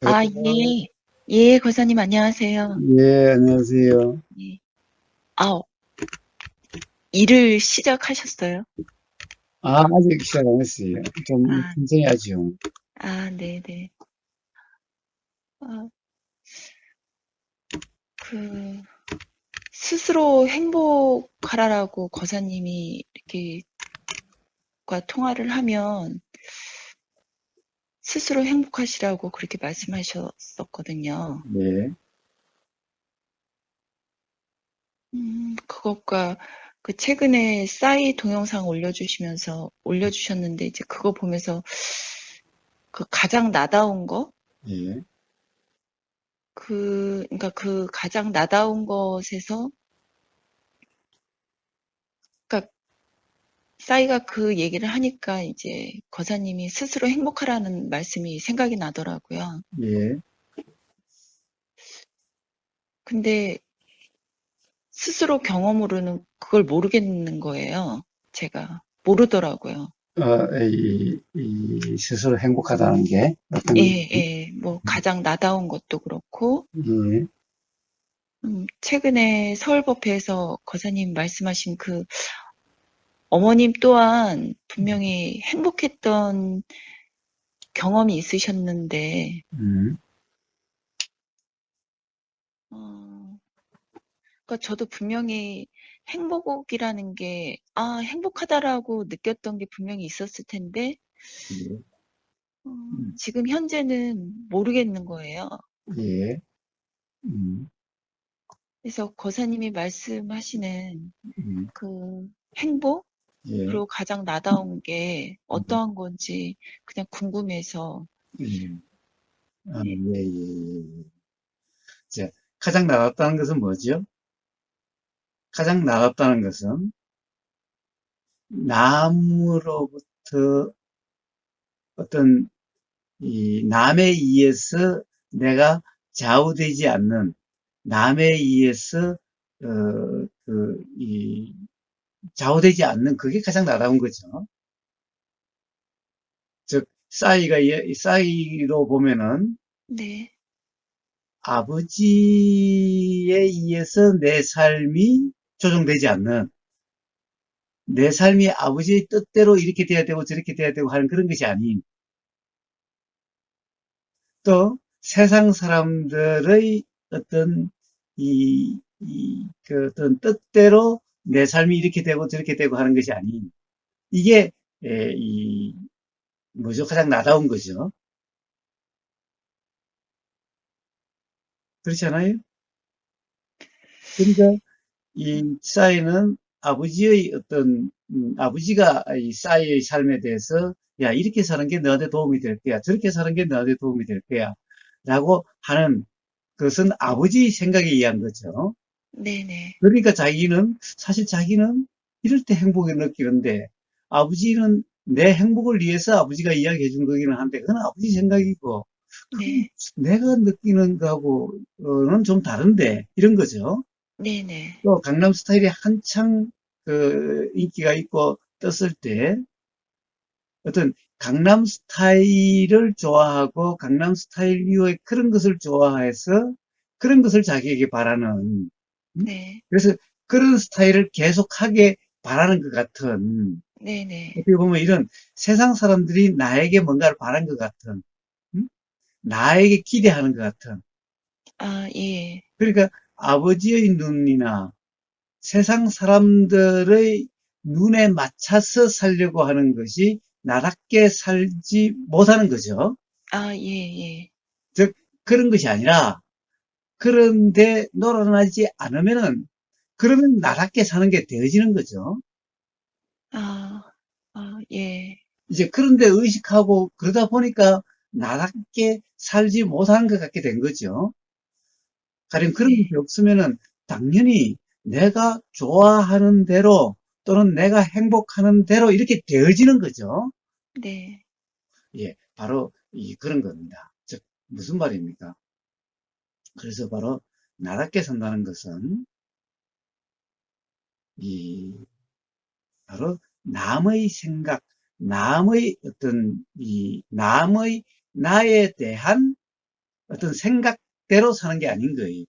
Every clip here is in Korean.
아, 여보세요? 예. 예, 거사님 안녕하세요. 예, 안녕하세요. 예. 아, 일을 시작하셨어요? 아직 시작 안 했어요. 좀 아, 천천히 하죠. 네네. 아, 그, 스스로 행복하라라고 거사님이 이렇게 과 통화를 하면 스스로 행복하시라고 그렇게 말씀하셨었거든요. 예. 그것과 그 최근에 싸이 동영상 올려주셨는데 이제 그거 보면서 그 가장 나다운 거? 예. 그러니까 그 가장 나다운 것에서, 그러니까 싸이가 그 얘기를 하니까 이제 거사님이 스스로 행복하라는 말씀이 생각이 나더라고요. 예. 근데 스스로 경험으로는 그걸 모르겠는 거예요. 제가 모르더라고요. 스스로 행복하다는 게 어떤 예, 건지. 예, 뭐 가장 나다운 것도 그렇고, 예. 최근에 서울법회에서 거사님 말씀하신 그 어머님 또한 분명히 행복했던 경험이 있으셨는데, 음. 어, 그러니까 저도 분명히 행복이라는 게, 행복하다라고 느꼈던 게 분명히 있었을 텐데, 예. 어, 음. 지금 현재는 모르겠는 거예요. 예. 음. 그래서 거사님이 말씀하시는 음. 그 행복, 예. 그리고 가장 나다운 게 음. 어떠한 건지 그냥 궁금해서, 음. 네. 예, 예, 예. 자, 가장 나았다는 것은 뭐죠? 가장 나았다는 것은 남으로부터 어떤 이 남에 의해서 내가 좌우되지 않는 남에 의해서 이 좌우되지 않는 그게 가장 나다운 거죠. 즉 싸이로 보면은 네. 아버지에 의해서 내 삶이 조정되지 않는 내 삶이 아버지의 뜻대로 이렇게 돼야 되고 저렇게 돼야 되고 하는 그런 것이 아닌 또 세상 사람들의 어떤 그 어떤 뜻대로 내 삶이 이렇게 되고 저렇게 되고 하는 것이 아닌 이게 이 뭐죠? 가장 나다운 거죠. 그렇지 않아요? 그러니까 이 싸이는 아버지의 어떤 아버지가 이 싸이의 삶에 대해서 야 이렇게 사는 게 너한테 도움이 될 거야. 저렇게 사는 게 너한테 도움이 될 거야. 라고 하는 것은 아버지 생각에 의한 거죠. 네네. 그러니까 사실 자기는 이럴 때 행복을 느끼는데, 아버지는 내 행복을 위해서 아버지가 이야기해 준 거기는 한데, 그건 아버지 생각이고, 그건 네. 내가 느끼는 거하고는 좀 다른데, 이런 거죠. 네네. 또 강남 스타일이 한창 그 인기가 있고 떴을 때, 어떤 강남 스타일을 좋아하고, 강남 스타일 이후에 그런 것을 좋아해서, 그런 것을 자기에게 바라는, 음? 네. 그래서 그런 스타일을 계속하게 바라는 것 같은, 네네. 어떻게 보면 이런 세상 사람들이 나에게 뭔가를 바라는 것 같은, 음? 나에게 기대하는 것 같은. 예. 그러니까 아버지의 눈이나 세상 사람들의 눈에 맞춰서 살려고 하는 것이 나답게 살지 못하는 거죠. 예. 즉, 그런 것이 아니라, 그런데 놀아나지 않으면은, 그러면 나답게 사는 게 되어지는 거죠. 아, 예. 이제 그런데 의식하고 그러다 보니까 나답게 살지 못하는 것 같게 된 거죠. 가령 그런 네. 것이 없으면은 당연히 내가 좋아하는 대로 또는 내가 행복하는 대로 이렇게 되어지는 거죠. 네. 예, 바로 그런 겁니다. 즉, 무슨 말입니까? 그래서 바로 나답게 산다는 것은 이 바로 남의 생각, 남의 어떤 남의 나에 대한 어떤 생각대로 사는 게 아닌 거예요.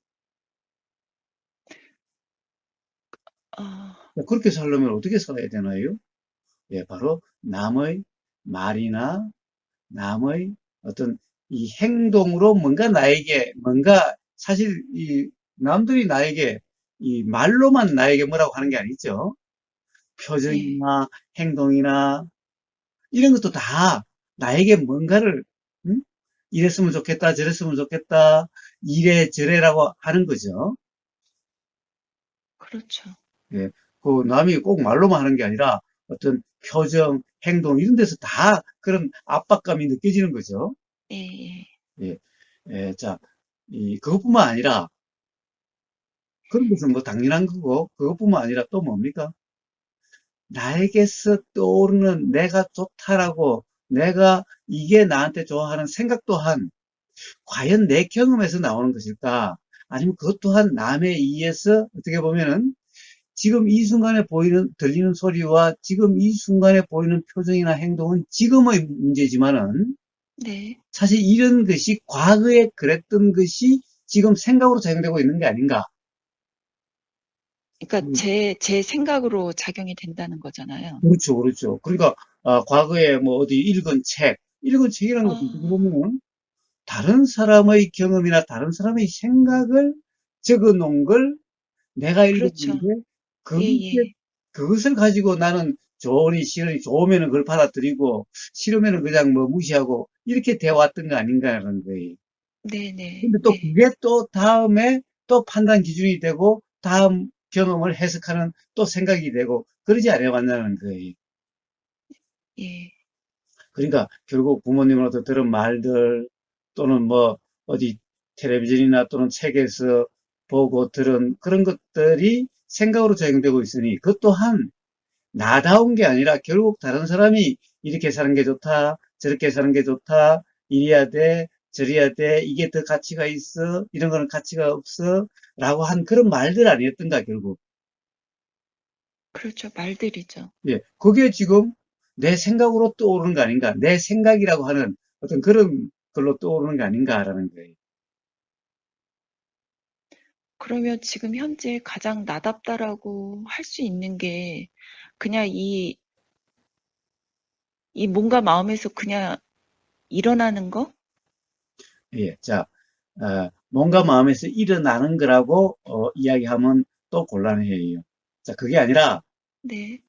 아, 그렇게 살려면 어떻게 살아야 되나요? 예, 바로 남의 말이나 남의 어떤 이 행동으로 뭔가 나에게 뭔가 사실 이 남들이 나에게 이 말로만 나에게 뭐라고 하는 게 아니죠. 예, 표정이나 행동이나 이런 것도 다 나에게 뭔가를 음? 이랬으면 좋겠다, 저랬으면 좋겠다, 이래저래라고 하는 거죠. 그렇죠. 예, 그 남이 꼭 말로만 하는 게 아니라 어떤 표정, 행동 이런 데서 다 그런 압박감이 느껴지는 거죠. 예, 예. 예, 자, 그것뿐만 아니라 그런 것은 뭐 당연한 거고 그것뿐만 아니라 또 뭡니까? 나에게서 떠오르는 내가 좋다라고 내가 이게 나한테 좋아하는 생각 또한 과연 내 경험에서 나오는 것일까? 아니면 그것 또한 남에 의해서 어떻게 보면은 지금 이 순간에 보이는, 들리는 소리와 지금 이 순간에 보이는 표정이나 행동은 지금의 문제지만은 네. 사실 이런 것이 과거에 그랬던 것이 지금 생각으로 작용되고 있는 게 아닌가. 그러니까 음, 제 생각으로 작용이 된다는 거잖아요. 그렇죠, 그렇죠. 그러니까, 과거에 뭐 어디 읽은 책이라는 것도 어떻게 아, 보면 다른 사람의 경험이나 다른 사람의 생각을 적어 놓은 걸 내가 그렇죠. 읽어보는데 예, 그것에, 예. 그것을 가지고 나는 좋으니 싫으니 좋으면은 그걸 받아들이고 싫으면은 그냥 뭐 무시하고 이렇게 돼 왔던 거 아닌가라는 거예요. 네, 네, 근데 또 네. 그게 또 다음에 또 판단 기준이 되고 다음 경험을 해석하는 또 생각이 되고 그러지 않아 왔냐는 거예요. 예. 그러니까 결국 부모님으로부터 들은 말들 또는 뭐 어디 텔레비전이나 또는 책에서 보고 들은 그런 것들이 생각으로 작용되고 있으니 그것 또한 나다운 게 아니라 결국 다른 사람이 이렇게 사는 게 좋다, 저렇게 사는 게 좋다, 이래야 돼, 저래야 돼, 이게 더 가치가 있어, 이런 거는 가치가 없어, 라고 한 그런 말들 아니었던가, 결국. 그렇죠. 말들이죠. 예, 그게 지금 내 생각으로 떠오르는 거 아닌가, 내 생각이라고 하는 어떤 그런 걸로 떠오르는 거 아닌가라는 거예요. 그러면 지금 현재 가장 나답다라고 할 수 있는 게 그냥 이 뭔가 마음에서 그냥 일어나는 거? 예, 자, 뭔가 마음에서 일어나는 거라고, 이야기하면 또 곤란해요. 자, 그게 아니라, 네.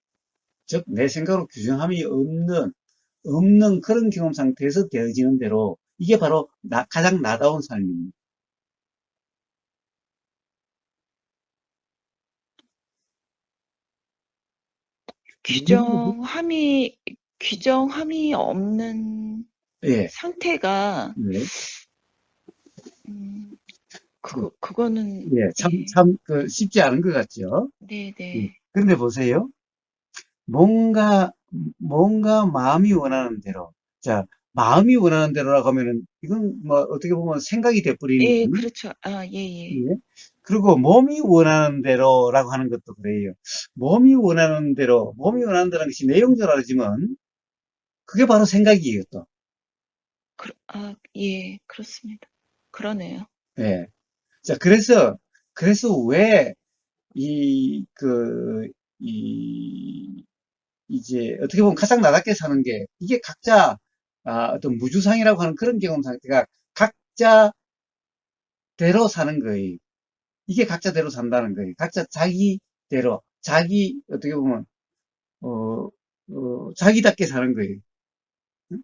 즉, 내 생각으로 규정함이 없는 그런 경험 상태에서 되어지는 대로 이게 바로 가장 나다운 삶입니다. 규정함이 규정함이 없는 예, 상태가 예, 음, 그, 그거는 예, 예. 쉽지 않은 것 같죠. 네, 예. 네. 그런데 보세요. 뭔가, 뭔가 마음이 원하는 대로. 자, 마음이 원하는 대로라고 하면은, 이건 뭐, 어떻게 보면 생각이 돼버리는 예, 거니? 그렇죠. 아, 예, 예. 예. 그리고 몸이 원하는 대로라고 하는 것도 그래요. 몸이 원하는 대로라는 것이 내용적으로 하지만, 그게 바로 생각이에요, 또. 아, 예, 그렇습니다. 그러네요. 예. 자, 그래서 왜, 이, 그, 이, 이제, 어떻게 보면 가장 나답게 사는 게, 이게 각자, 어떤 무주상이라고 하는 그런 경험 상태가 각자대로 사는 거예요. 이게 각자대로 산다는 거예요. 각자 자기대로, 어떻게 보면, 어, 자기답게 사는 거예요. 응?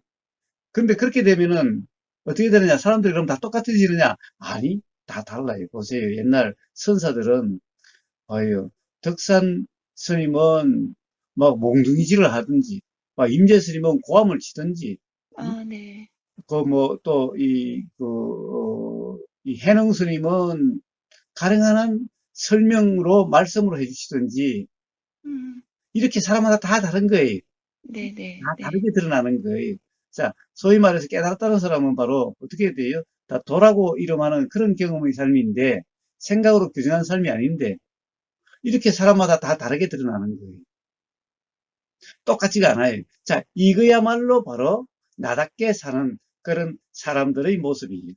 근데 그렇게 되면은, 어떻게 되느냐? 사람들이 그럼 다 똑같아지느냐? 아니, 다 달라요. 보세요. 옛날 선사들은 아유, 덕산 스님은 막 몽둥이질을 하든지, 막 임재 스님은 고함을 치든지, 아, 네. 그 뭐 또 이 해능 스님은 가능한 설명으로 말씀으로 해주시든지, 음, 이렇게 사람마다 다 다른 거예요. 네, 네, 다 네. 다르게 드러나는 거예요. 자, 소위 말해서 깨달았다는 사람은 바로 어떻게 돼요? 다 도라고 이름하는 그런 경험의 삶인데, 생각으로 규정한 삶이 아닌데, 이렇게 사람마다 다 다르게 드러나는 거예요. 똑같지가 않아요. 자, 이거야말로 바로 나답게 사는 그런 사람들의 모습이에요.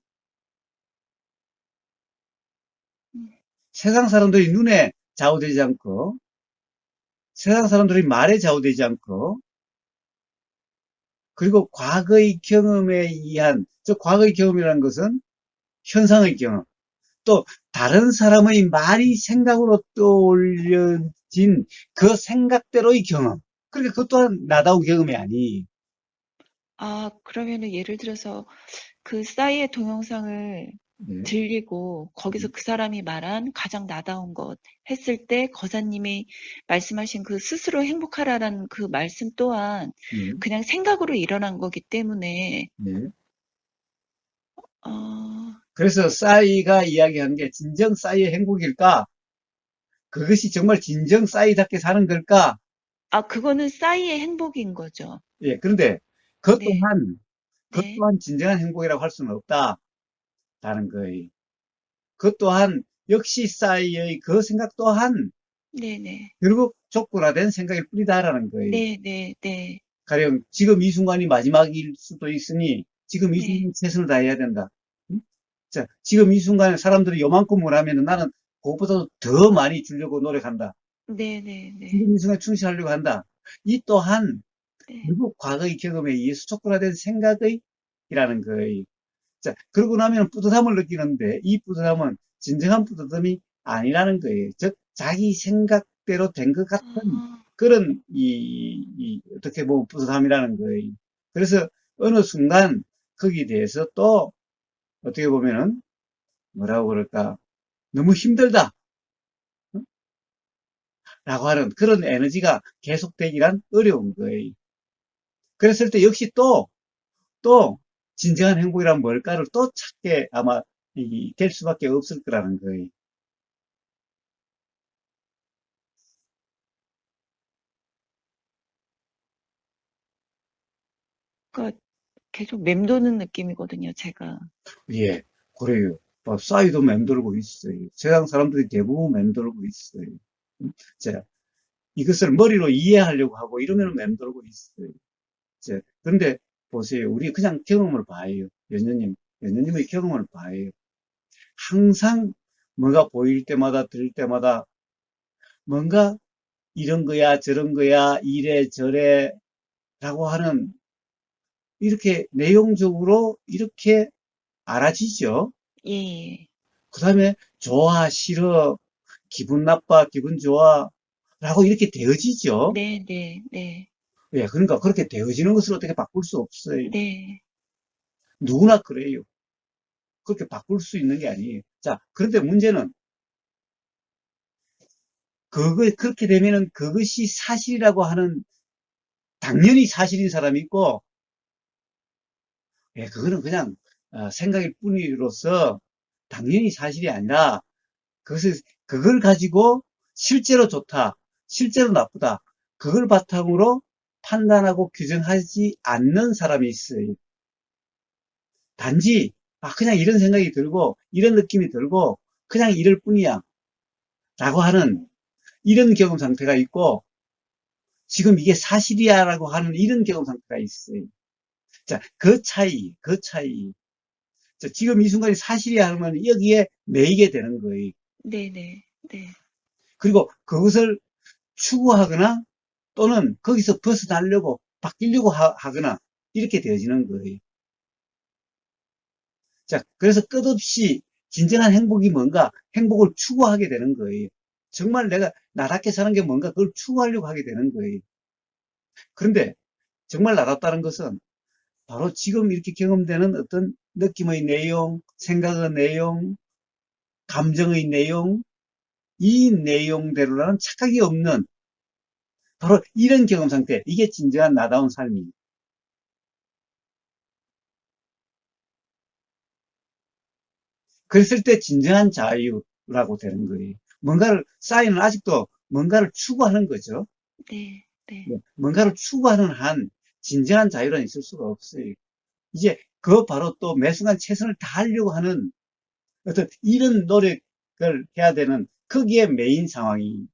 세상 사람들이 눈에 좌우되지 않고, 세상 사람들이 말에 좌우되지 않고, 그리고 과거의 경험에 의한, 저 과거의 경험이라는 것은 현상의 경험, 또 다른 사람의 말이 생각으로 떠올려진 그 생각대로의 경험. 그러니까 그것 또한 나다운 경험이 아니. 아, 그러면은 예를 들어서 그 싸이의 동영상을 네, 들리고 거기서 네, 그 사람이 말한 가장 나다운 것 했을 때 거사님이 말씀하신 그 스스로 행복하라라는 그 말씀 또한 네, 그냥 생각으로 일어난 거기 때문에 네. 어, 그래서 싸이가 이야기하는 게 진정 싸이의 행복일까? 그것이 정말 진정 싸이답게 사는 걸까? 아, 그거는 싸이의 행복인 거죠. 예, 그런데 그것 네, 또한, 그것 네, 또한 진정한 행복이라고 할 수는 없다라는 거예요. 그것 또한 역시 싸이의 그 생각 또한 네, 네, 결국 족구라된 생각일 뿐이다라는 거예요. 네, 네, 네, 가령 지금 이 순간이 마지막일 수도 있으니 지금 이 네, 순간 최선을 다해야 된다. 응? 자, 지금 이 순간에 사람들이 요만큼을 하면 나는 그것보다도 더 많이 주려고 노력한다. 네, 네, 네, 지금 이 순간에 충실하려고 한다. 이 또한 네. 결국 과거의 경험에 의해서 촉발된 생각의 이라는 거예요. 자, 그러고 나면 뿌듯함을 느끼는데 이 뿌듯함은 진정한 뿌듯함이 아니라는 거예요. 즉, 자기 생각대로 된 것 같은 아, 그런 어떻게 보면 뿌듯함이라는 거예요. 그래서 어느 순간 거기에 대해서 또 어떻게 보면은 뭐라고 그럴까 너무 힘들다 라고 하는 그런 에너지가 계속되기란 어려운 거예요. 그랬을 때 역시 또 진정한 행복이란 뭘까를 또 찾게 아마 될 수밖에 없을 거라는 거예요. 그러니까 계속 맴도는 느낌이거든요, 제가. 예, 그래요. 싸이도 맴돌고 있어요. 세상 사람들이 대부분 맴돌고 있어요. 자, 이것을 머리로 이해하려고 하고 이러면 맴돌고 있어요. 자, 그런데 보세요. 우리 그냥 경험을 봐요. 연녀님의 경험을 봐요. 항상 뭐가 보일 때마다 들을 때마다 뭔가 이런 거야, 저런 거야, 이래 저래 라고 하는 이렇게 내용적으로 이렇게 알아지죠. 예, 예. 그 다음에 좋아, 싫어, 기분 나빠, 기분 좋아 라고 이렇게 되어지죠. 네, 네, 네, 예, 그러니까 그렇게 되어지는 것을 어떻게 바꿀 수 없어요. 네. 누구나 그래요. 그렇게 바꿀 수 있는 게 아니에요. 자, 그런데 문제는 그렇게 되면은 그것이 사실이라고 하는 당연히 사실인 사람이 있고, 예, 그거는 그냥 생각일 뿐이로서 당연히 사실이 아니라 그걸 가지고 실제로 좋다, 실제로 나쁘다, 그걸 바탕으로 판단하고 규정하지 않는 사람이 있어요. 단지, 그냥 이런 생각이 들고, 이런 느낌이 들고, 그냥 이럴 뿐이야. 라고 하는 이런 경험 상태가 있고, 지금 이게 사실이야. 라고 하는 이런 경험 상태가 있어요. 자, 그 차이. 자, 지금 이 순간이 사실이야 하면 여기에 매이게 되는 거예요. 네, 네, 네. 그리고 그것을 추구하거나 또는 거기서 벗어나려고 바뀌려고 하거나 이렇게 되어지는 거예요. 자, 그래서 끝없이 진정한 행복이 뭔가 행복을 추구하게 되는 거예요. 정말 내가 나답게 사는 게 뭔가 그걸 추구하려고 하게 되는 거예요. 그런데 정말 나답다는 것은 바로 지금 이렇게 경험되는 어떤 느낌의 내용, 생각의 내용, 감정의 내용, 이 내용대로라는 착각이 없는 바로 이런 경험 상태. 이게 진정한 나다운 삶입니다. 그랬을 때 진정한 자유라고 되는 거예요. 사인은 아직도 뭔가를 추구하는 거죠. 네, 네. 네, 뭔가를 추구하는 한 진정한 자유는 있을 수가 없어요. 이제 그 바로 또 매 순간 최선을 다하려고 하는 어떤 이런 노력을 해야 되는 거기에 메인 상황이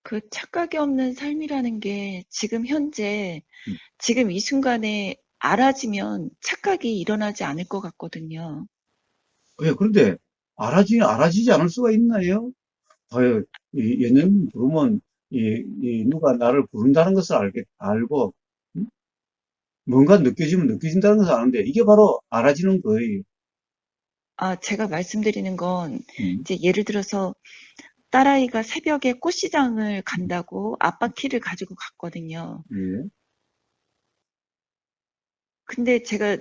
그 착각이 없는 삶이라는 게 지금 현재, 음, 지금 이 순간에 알아지면 착각이 일어나지 않을 것 같거든요. 예, 그런데 알아지지 않을 수가 있나요? 아유, 얘는 부르면, 누가 나를 부른다는 것을 알고, 음? 뭔가 느껴지면 느껴진다는 것을 아는데, 이게 바로 알아지는 거예요. 아, 제가 말씀드리는 건 음, 이제 예를 들어서 딸아이가 새벽에 꽃시장을 간다고 아빠 키를 가지고 갔거든요. 예, 근데 제가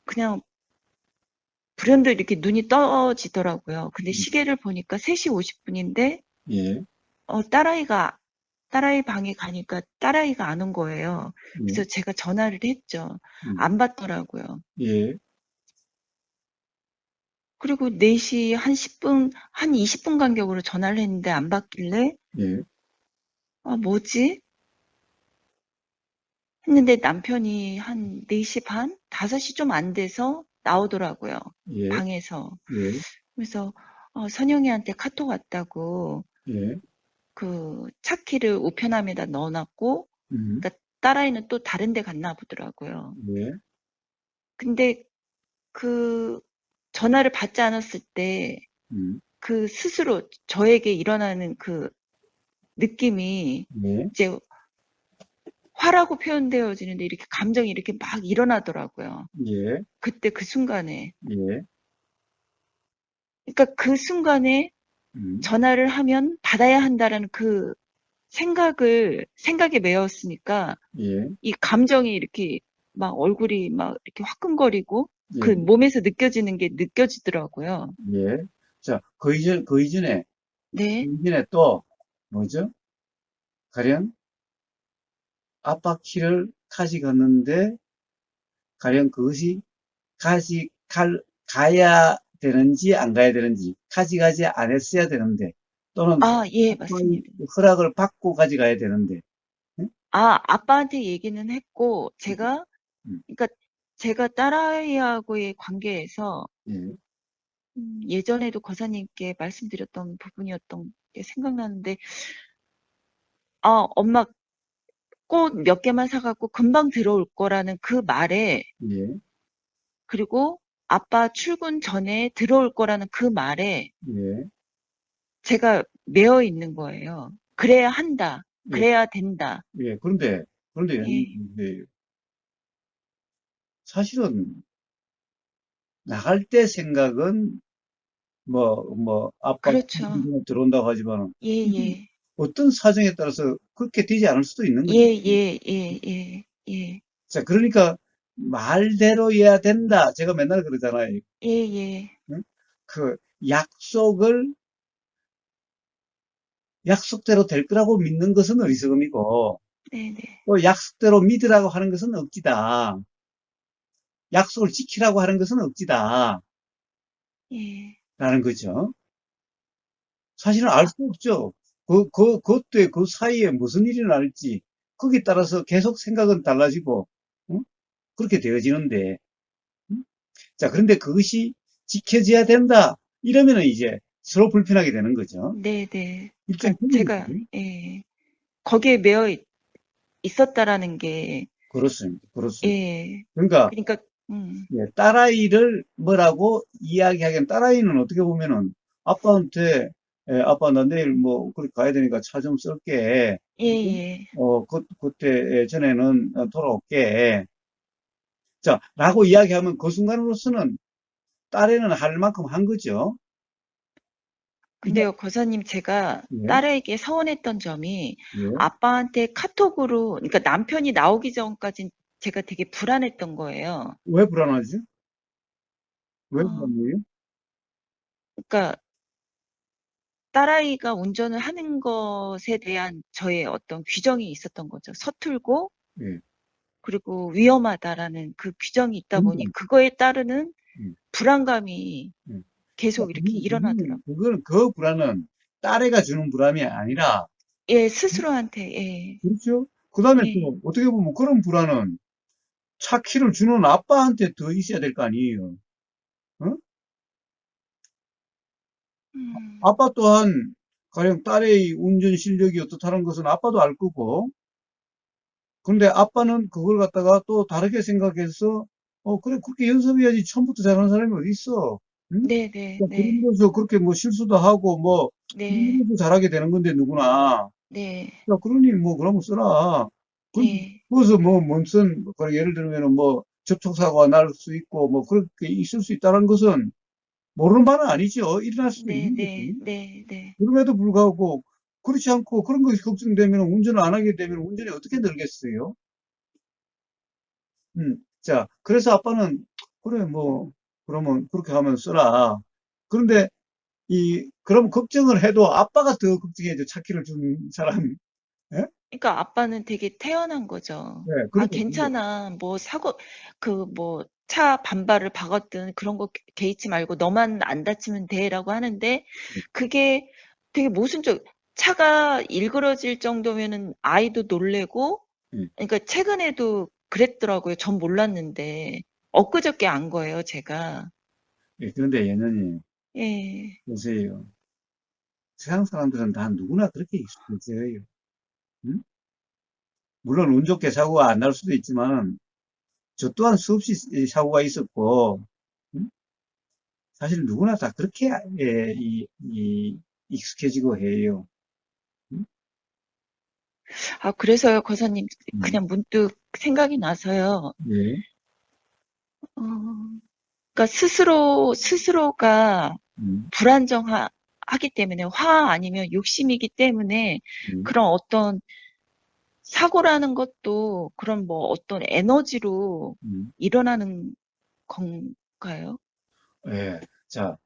그냥 불현듯 이렇게 눈이 떠지더라고요. 근데 음, 시계를 보니까 3시 50분인데 예, 딸아이 방에 가니까 딸아이가 안 온 거예요. 예, 그래서 제가 전화를 했죠. 음, 안 받더라고요. 예, 그리고 4시 한 10분, 한 20분 간격으로 전화를 했는데 안 받길래, 예, 아, 뭐지? 했는데 남편이 한 4시 반? 5시 좀 안 돼서 나오더라고요. 예, 방에서. 예, 그래서, 선영이한테 카톡 왔다고 예, 그 차키를 우편함에다 넣어놨고, 음, 그러니까 딸아이는 또 다른 데 갔나 보더라고요. 예, 근데 그 전화를 받지 않았을 때 음, 그 스스로 저에게 일어나는 그 느낌이 예, 이제 화라고 표현되어지는데 이렇게 감정이 이렇게 막 일어나더라고요. 예, 그때 그 순간에. 예, 그러니까 그 순간에 음, 전화를 하면 받아야 한다라는 그 생각에 매였으니까 예, 이 감정이 이렇게 막 얼굴이 막 이렇게 화끈거리고 그 예, 몸에서 느껴지는 게 느껴지더라고요. 예. 자, 그 네. 이전에 또, 뭐죠? 가령, 아빠 키를 가져갔는데, 가령 그것이 가야 되는지 안 가야 되는지, 가져가지 않았어야 되는데, 또는 아, 예, 아빠의 맞습니다. 허락을 받고 가져가야 되는데, 응? 아, 아빠한테 얘기는 했고, 음, 그러니까 제가 딸아이하고의 관계에서 예, 예전에도 거사님께 말씀드렸던 부분이었던 게 생각나는데, 엄마 꽃 몇 개만 사갖고 금방 들어올 거라는 그 말에, 예, 그리고 아빠 출근 전에 들어올 거라는 그 말에 예, 제가 매여 있는 거예요. 그래야 한다. 예, 그래야 된다. 예. 그런데, 예, 사실은, 나갈 때 생각은, 아빠 그렇죠. 들어온다고 하지만, 예, 이게 예. 어떤 사정에 따라서 그렇게 되지 않을 수도 있는 예, 거죠. 예, 예, 예, 예, 자, 그러니까 말대로 해야 된다. 제가 맨날 그러잖아요. 예, 예. 응? 그 약속대로 될 거라고 믿는 것은 어리석음이고, 네네. 또 약속대로 믿으라고 하는 것은 억지다. 약속을 지키라고 하는 것은 억지다. 예. 라는 거죠. 사실은 알 아, 수 없죠. 그때 그 사이에 무슨 일이 날지, 거기에 따라서 계속 생각은 달라지고, 응? 그렇게 되어지는데, 응? 자, 그런데 그것이 지켜져야 된다. 이러면은 이제 서로 불편하게 되는 거죠. 네네. 일정 그러니까 제가, 책임이죠. 예. 거기에 매여 있었다라는 게, 그렇습니다. 그렇습니다. 예. 그러니까, 그러니까, 예, 딸아이를 뭐라고 이야기하기엔 딸아이는 어떻게 보면은 아빠한테, 아빠 나 내일 뭐, 그렇게 가야 되니까 차 좀 쓸게. 예, 예. 그때 전에는 돌아올게. 자, 라고 이야기하면 그 순간으로서는 딸애는 할 만큼 한 거죠. 근데, 근데요, 거사님, 제가 예, 딸에게 서운했던 점이 예. 아빠한테 카톡으로, 그러니까 남편이 나오기 전까진 제가 되게 불안했던 거예요. 왜 불안하지? 왜 어, 불안해요? 그러니까 딸아이가 운전을 하는 것에 대한 저의 어떤 규정이 있었던 거죠. 서툴고, 예. 그리고 위험하다라는 그 규정이 있다 보니 근데, 그거에 따르는 예, 불안감이 예. 계속 이렇게 일어나더라고요. 그 불안은 딸애가 주는 불안이 아니라, 예, 스스로한테, 예, 그렇죠? 그 다음에 예. 또, 어떻게 보면 그런 불안은 차 키를 주는 아빠한테 더 있어야 될 거 아니에요. 어? 음, 아빠 또한, 가령 딸의 운전 실력이 어떻다는 것은 아빠도 알 거고, 근데 아빠는 그걸 갖다가 또 다르게 생각해서, 그래, 그렇게 연습해야지. 처음부터 잘하는 사람이 어디 있어? 응? 네, 네, 자, 그런 네, 데서 그렇게 뭐 실수도 하고 뭐 네, 공부도 잘하게 되는 건데 누구나. 네, 자, 그러니 뭐 그러면 써라. 그, 네, 거기서 뭐 뭔슨 예를 들면은 뭐 접촉사고가 날 수 있고 뭐 그렇게 있을 수 있다는 것은 모르는 바는 아니죠. 일어날 수도 네, 있는 네, 거지. 네, 네. 그럼에도 불구하고 그렇지 않고 그런 것이 걱정되면 운전을 안 하게 되면 운전이 어떻게 늘겠어요? 자, 그래서 아빠는 그래 뭐 그러면 그렇게 하면 써라. 그런데 그럼 걱정을 해도 아빠가 더 걱정해줘. 차키를 준 사람이. 예? 그러니까 아빠는 되게 태연한 거죠. 네, 아, 그러니까 괜찮아. 뭐 사고, 뭐 차 반발을 박았든 그런 거 개의치 말고 너만 안 다치면 돼라고 하는데 그게 되게 모순적, 차가 일그러질 정도면은 아이도 놀래고, 예, 그러니까 최근에도 그랬더라고요. 전 몰랐는데. 엊그저께 안 거예요, 제가. 예, 그런데 얘는 예. 보세요. 세상 사람들은 다 누구나 그렇게 익숙해져요. 응? 물론 운 좋게 사고가 안 날 수도 있지만 저 또한 수없이 사고가 있었고 응? 사실 누구나 다 그렇게 익숙해지고 해요. 응? 아, 그래서요, 거사님. 음, 그냥 문득 생각이 나서요. 예, 어, 그러니까 스스로가 음, 불안정하기 때문에 화 아니면 욕심이기 때문에 음, 그런 어떤 사고라는 것도 그런 뭐 어떤 에너지로 음. 일어나는 건가요? 예. 자,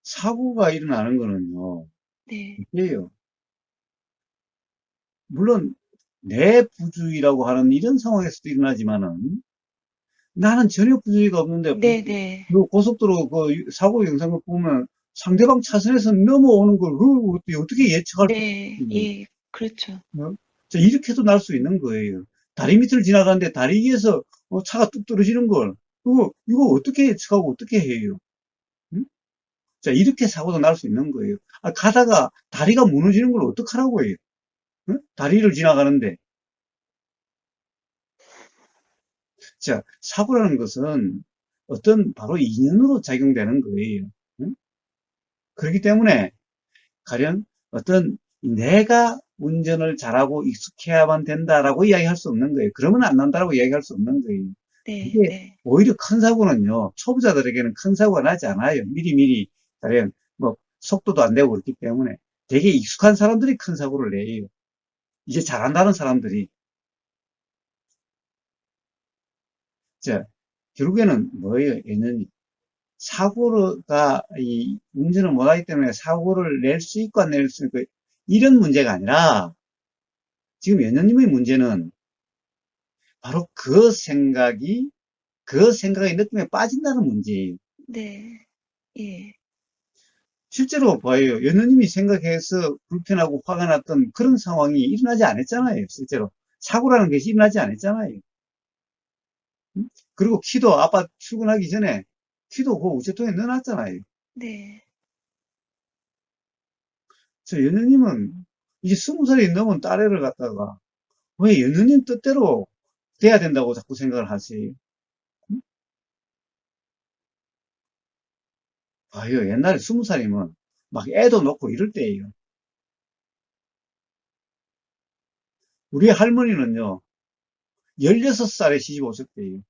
사고가 일어나는 거는요, 네, 이게요. 물론 내 부주의라고 하는 이런 상황에서도 일어나지만은 나는 전혀 부주의가 없는데 네, 네, 그 고속도로 그 사고 영상을 보면 상대방 차선에서 넘어오는 걸 어떻게 예측할 수 네, 있어요? 예, 그렇죠. 어? 자, 이렇게도 날 수 있는 거예요. 다리 밑을 지나가는데 다리 위에서 차가 뚝 떨어지는 걸 이거 어떻게 예측하고 어떻게 해요? 응? 자, 이렇게 사고도 날 수 있는 거예요. 아, 가다가 다리가 무너지는 걸 어떡하라고 해요? 응? 다리를 지나가는데. 자, 사고라는 것은 어떤 바로 인연으로 작용되는 거예요. 응? 그렇기 때문에 가령 어떤 내가 운전을 잘하고 익숙해야만 된다라고 이야기할 수 없는 거예요. 그러면 안 난다라고 이야기할 수 없는 거예요. 네, 이게 네, 오히려 큰 사고는요, 초보자들에게는 큰 사고가 나지 않아요. 미리미리, 가령 뭐 속도도 안 되고 그렇기 때문에 되게 익숙한 사람들이 큰 사고를 내요. 이제 잘한다는 사람들이. 자, 결국에는 뭐예요? 얘는 사고가 운전을 못하기 때문에 사고를 낼 수 있고 안 낼 수 있고 이런 문제가 아니라 지금 연녀님의 문제는 바로 그 생각의 느낌에 빠진다는 문제예요. 네, 예, 실제로 봐요. 연느님이 생각해서 불편하고 화가 났던 그런 상황이 일어나지 않았잖아요. 실제로. 사고라는 것이 일어나지 않았잖아요. 음? 그리고 키도 아빠 출근하기 전에 키도 그 우체통에 넣어놨잖아요. 네. 저 연느님은 이제 20살이 넘은 딸애를 갖다가 왜 연느님 뜻대로 돼야 된다고 자꾸 생각을 하세요? 음? 봐요. 옛날에 20살이면 막 애도 놓고 이럴 때예요. 우리 할머니는요, 16살에 시집 오셨대요.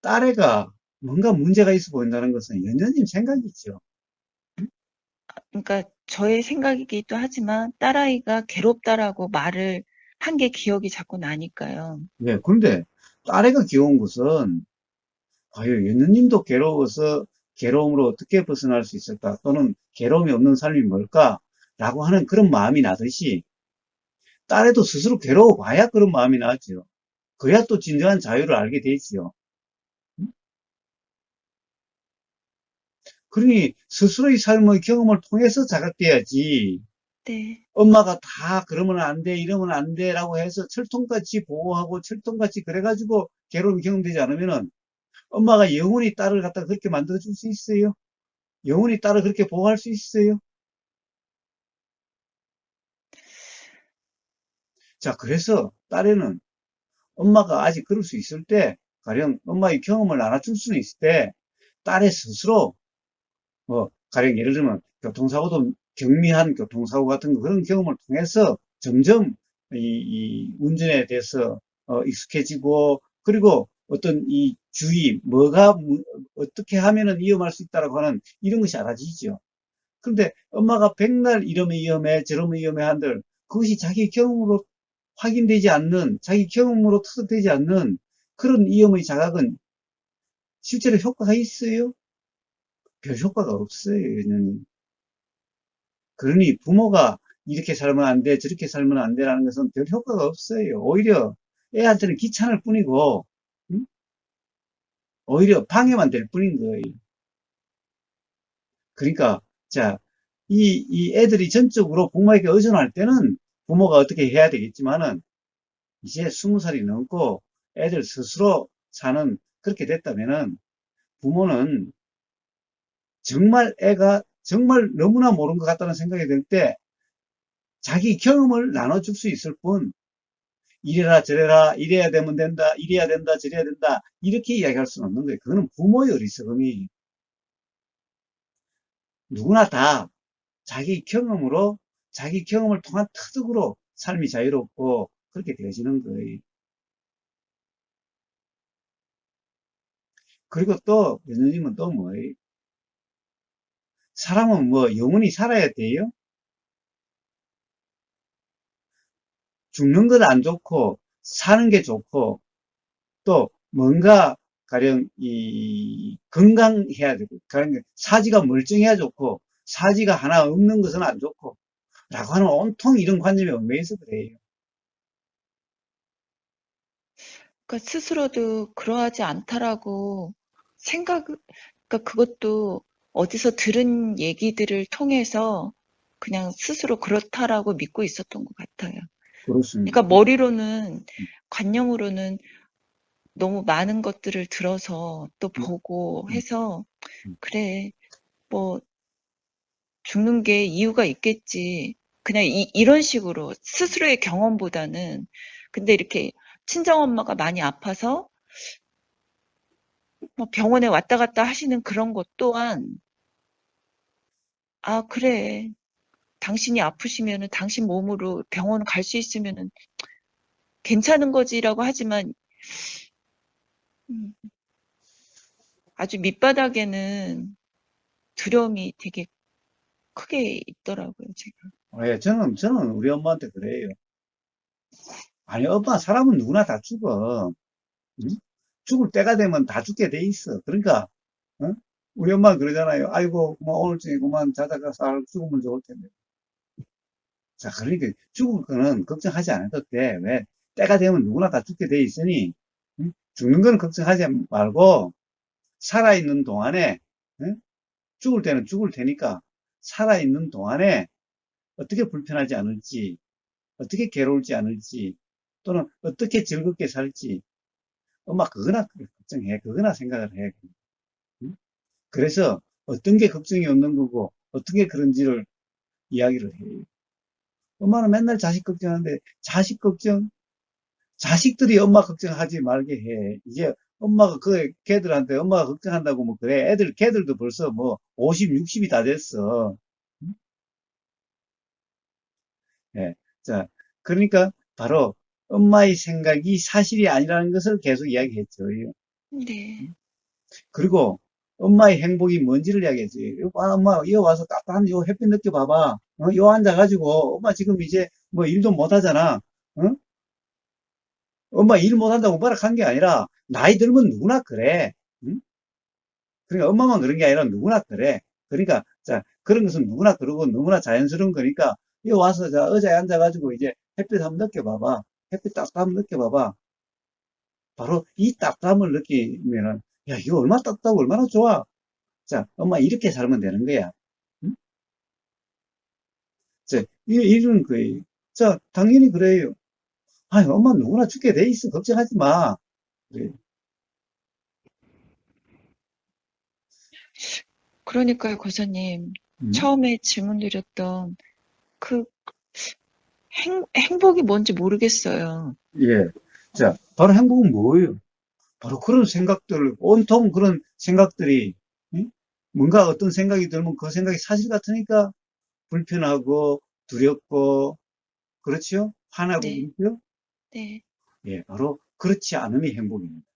딸애가 뭔가 문제가 있어 보인다는 것은 연녀님 생각이죠. 그러니까 저의 생각이기도 하지만 딸아이가 괴롭다라고 말을 한 게 기억이 자꾸 나니까요. 네, 그런데 딸애가 귀여운 것은 과연 연녀님도 괴로워서 괴로움으로 어떻게 벗어날 수 있을까? 또는 괴로움이 없는 삶이 뭘까? 라고 하는 그런 마음이 나듯이 딸애도 스스로 괴로워 봐야 그런 마음이 나죠. 그래야 또 진정한 자유를 알게 되지요. 그러니 스스로의 삶의 경험을 통해서 자각돼야지 네, 엄마가 다 그러면 안 돼, 이러면 안 돼라고 해서 철통같이 보호하고 철통같이 그래가지고 괴로움이 경험되지 않으면은 엄마가 영원히 딸을 갖다 그렇게 만들어줄 수 있어요? 영원히 딸을 그렇게 보호할 수 있어요? 자, 그래서 딸에는 엄마가 아직 그럴 수 있을 때, 가령 엄마의 경험을 나눠줄 수는 있을 때, 딸의 스스로, 가령 예를 들면 교통사고도 경미한 교통사고 같은 거, 그런 경험을 통해서 점점 이 운전에 대해서 익숙해지고, 그리고 어떤 이 주의, 어떻게 하면은 위험할 수 있다라고 하는 이런 것이 알아지죠. 그런데 엄마가 백날 이러면 위험해, 저러면 위험해 한들, 그것이 자기 경험으로 확인되지 않는, 자기 경험으로 터득되지 않는 그런 위험의 자각은 실제로 효과가 있어요? 별 효과가 없어요, 얘는. 그러니 부모가 이렇게 살면 안 돼, 저렇게 살면 안 돼라는 것은 별 효과가 없어요. 오히려 애한테는 귀찮을 뿐이고, 응? 오히려 방해만 될 뿐인 거예요. 그러니까, 자, 이 애들이 전적으로 부모에게 의존할 때는 부모가 어떻게 해야 되겠지만은, 이제 20살이 넘고 애들 스스로 사는, 그렇게 됐다면은, 부모는 정말 애가 정말 너무나 모르는 것 같다는 생각이 들 때, 자기 경험을 나눠줄 수 있을 뿐, 이래라 저래라, 이래야 되면 된다, 이래야 된다, 저래야 된다, 이렇게 이야기할 수는 없는 거예요. 그거는 부모의 어리석음이. 누구나 다 자기 경험으로, 자기 경험을 통한 터득으로 삶이 자유롭고 그렇게 되어지는 거예요. 그리고 또 연우님은 또 뭐예요? 사람은 뭐 영원히 살아야 돼요? 죽는 건 안 좋고 사는 게 좋고, 또 뭔가 가령 이 건강해야 되고, 가령 사지가 멀쩡해야 좋고 사지가 하나 없는 것은 안 좋고 라고 하는 온통 이런 관념에 얽매여서 그래요. 그러니까 스스로도 그러하지 않다라고 그러니까 그것도 어디서 들은 얘기들을 통해서 그냥 스스로 그렇다라고 믿고 있었던 것 같아요. 그렇습니다. 그러니까 머리로는, 관념으로는 너무 많은 것들을 들어서 또 음, 보고 음, 해서, 음. 그래, 뭐, 죽는 게 이유가 있겠지. 그냥 이런 식으로 스스로의 경험보다는. 근데 이렇게 친정엄마가 많이 아파서 뭐 병원에 왔다 갔다 하시는 그런 것 또한, 아, 그래. 당신이 아프시면은 당신 몸으로 병원 갈 수 있으면은 괜찮은 거지라고 하지만, 음, 아주 밑바닥에는 두려움이 되게 크게 있더라고요, 제가. 예, 저는 우리 엄마한테 그래요. 아니, 엄마, 사람은 누구나 다 죽어. 응? 죽을 때가 되면 다 죽게 돼 있어. 그러니까, 어? 우리 엄마 그러잖아요. 아이고, 뭐, 오늘쯤에 그만 자다가 살 죽으면 좋을 텐데. 자, 그러니까 죽을 거는 걱정하지 않아도 돼. 왜? 때가 되면 누구나 다 죽게 돼 있으니, 응? 죽는 거는 걱정하지 말고, 살아있는 동안에, 응? 죽을 때는 죽을 테니까, 살아있는 동안에 어떻게 불편하지 않을지, 어떻게 괴로울지 않을지, 또는 어떻게 즐겁게 살지, 엄마 그거나 걱정해. 그거나 생각을 해. 응? 그래서 어떤 게 걱정이 없는 거고, 어떤 게 그런지를 이야기를 해요. 엄마는 맨날 자식 걱정하는데, 자식들이 엄마 걱정하지 말게 해. 이제 엄마가 걔들한테 엄마가 걱정한다고 뭐 그래. 걔들도 벌써 뭐 50, 60이 다 됐어. 응? 예. 자, 그러니까 바로 엄마의 생각이 사실이 아니라는 것을 계속 이야기했죠. 네. 그리고 엄마의 행복이 뭔지를 이야기했지. 엄마, 이거 와서 따뜻한 요 햇빛 느껴봐봐. 요 앉아가지고, 엄마 지금 이제 뭐 일도 못 하잖아. 어? 엄마 일 못 한다고 뭐라 한 게 아니라, 나이 들면 누구나 그래. 응? 그러니까 엄마만 그런 게 아니라 누구나 그래. 그러니까, 자, 그런 것은 누구나 그러고 누구나 자연스러운 거니까, 이거 와서 자, 의자에 앉아가지고 이제 햇빛 한번 느껴봐봐. 햇빛 따뜻한 한번 느껴봐봐. 바로 이 따뜻함을 느끼면은, 야, 이거 얼마나 따뜻하고 얼마나 좋아. 자, 엄마 이렇게 살면 되는 거야. 응? 자, 이런 거예요. 자, 당연히 그래요. 아니, 엄마 누구나 죽게 돼 있어. 걱정하지 마. 그래. 그러니까요, 고사님. 응? 처음에 질문 드렸던 그 행복이 뭔지 모르겠어요. 예. 자, 바로 행복은 뭐예요? 바로 그런 생각들, 온통 그런 생각들이, 응? 뭔가 어떤 생각이 들면 그 생각이 사실 같으니까 불편하고 두렵고, 그렇죠? 화나고, 네, 그렇죠? 네, 예, 바로 그렇지 않음이 행복입니다.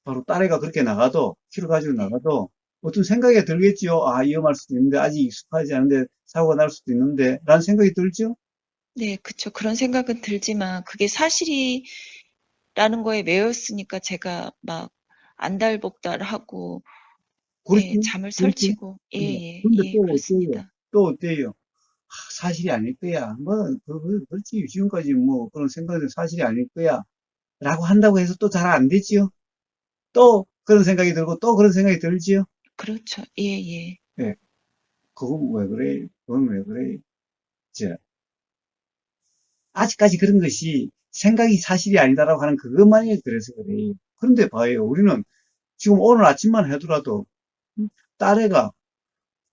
바로 딸애가 그렇게 나가도, 키를 가지고 네. 나가도 어떤 생각이 들겠지요. 아, 위험할 수도 있는데, 아직 익숙하지 않은데, 사고가 날 수도 있는데, 라는 생각이 들죠? 네, 그쵸. 그런 생각은 들지만 그게 사실이라는 거에 매였으니까 제가 막 안달복달하고 예, 그렇죠? 잠을 그렇죠? 설치고 예. 예, 근데 예, 또 어때요? 그렇습니다. 또 어때요? 아, 사실이 아닐 거야. 뭐, 그렇지. 지금까지 뭐 그런 생각은 사실이 아닐 거야. 라고 한다고 해서 또 잘 안 되지요? 또 그런 생각이 들고 또 그런 생각이 들지요? 그렇죠. 예, 예. 예. 그건 왜 그래? 그건 왜 그래? 저, 아직까지 그런 것이 생각이 사실이 아니다라고 하는 그것만이 그래서 그래. 그런데 봐요. 우리는 지금 오늘 아침만 해더라도 딸애가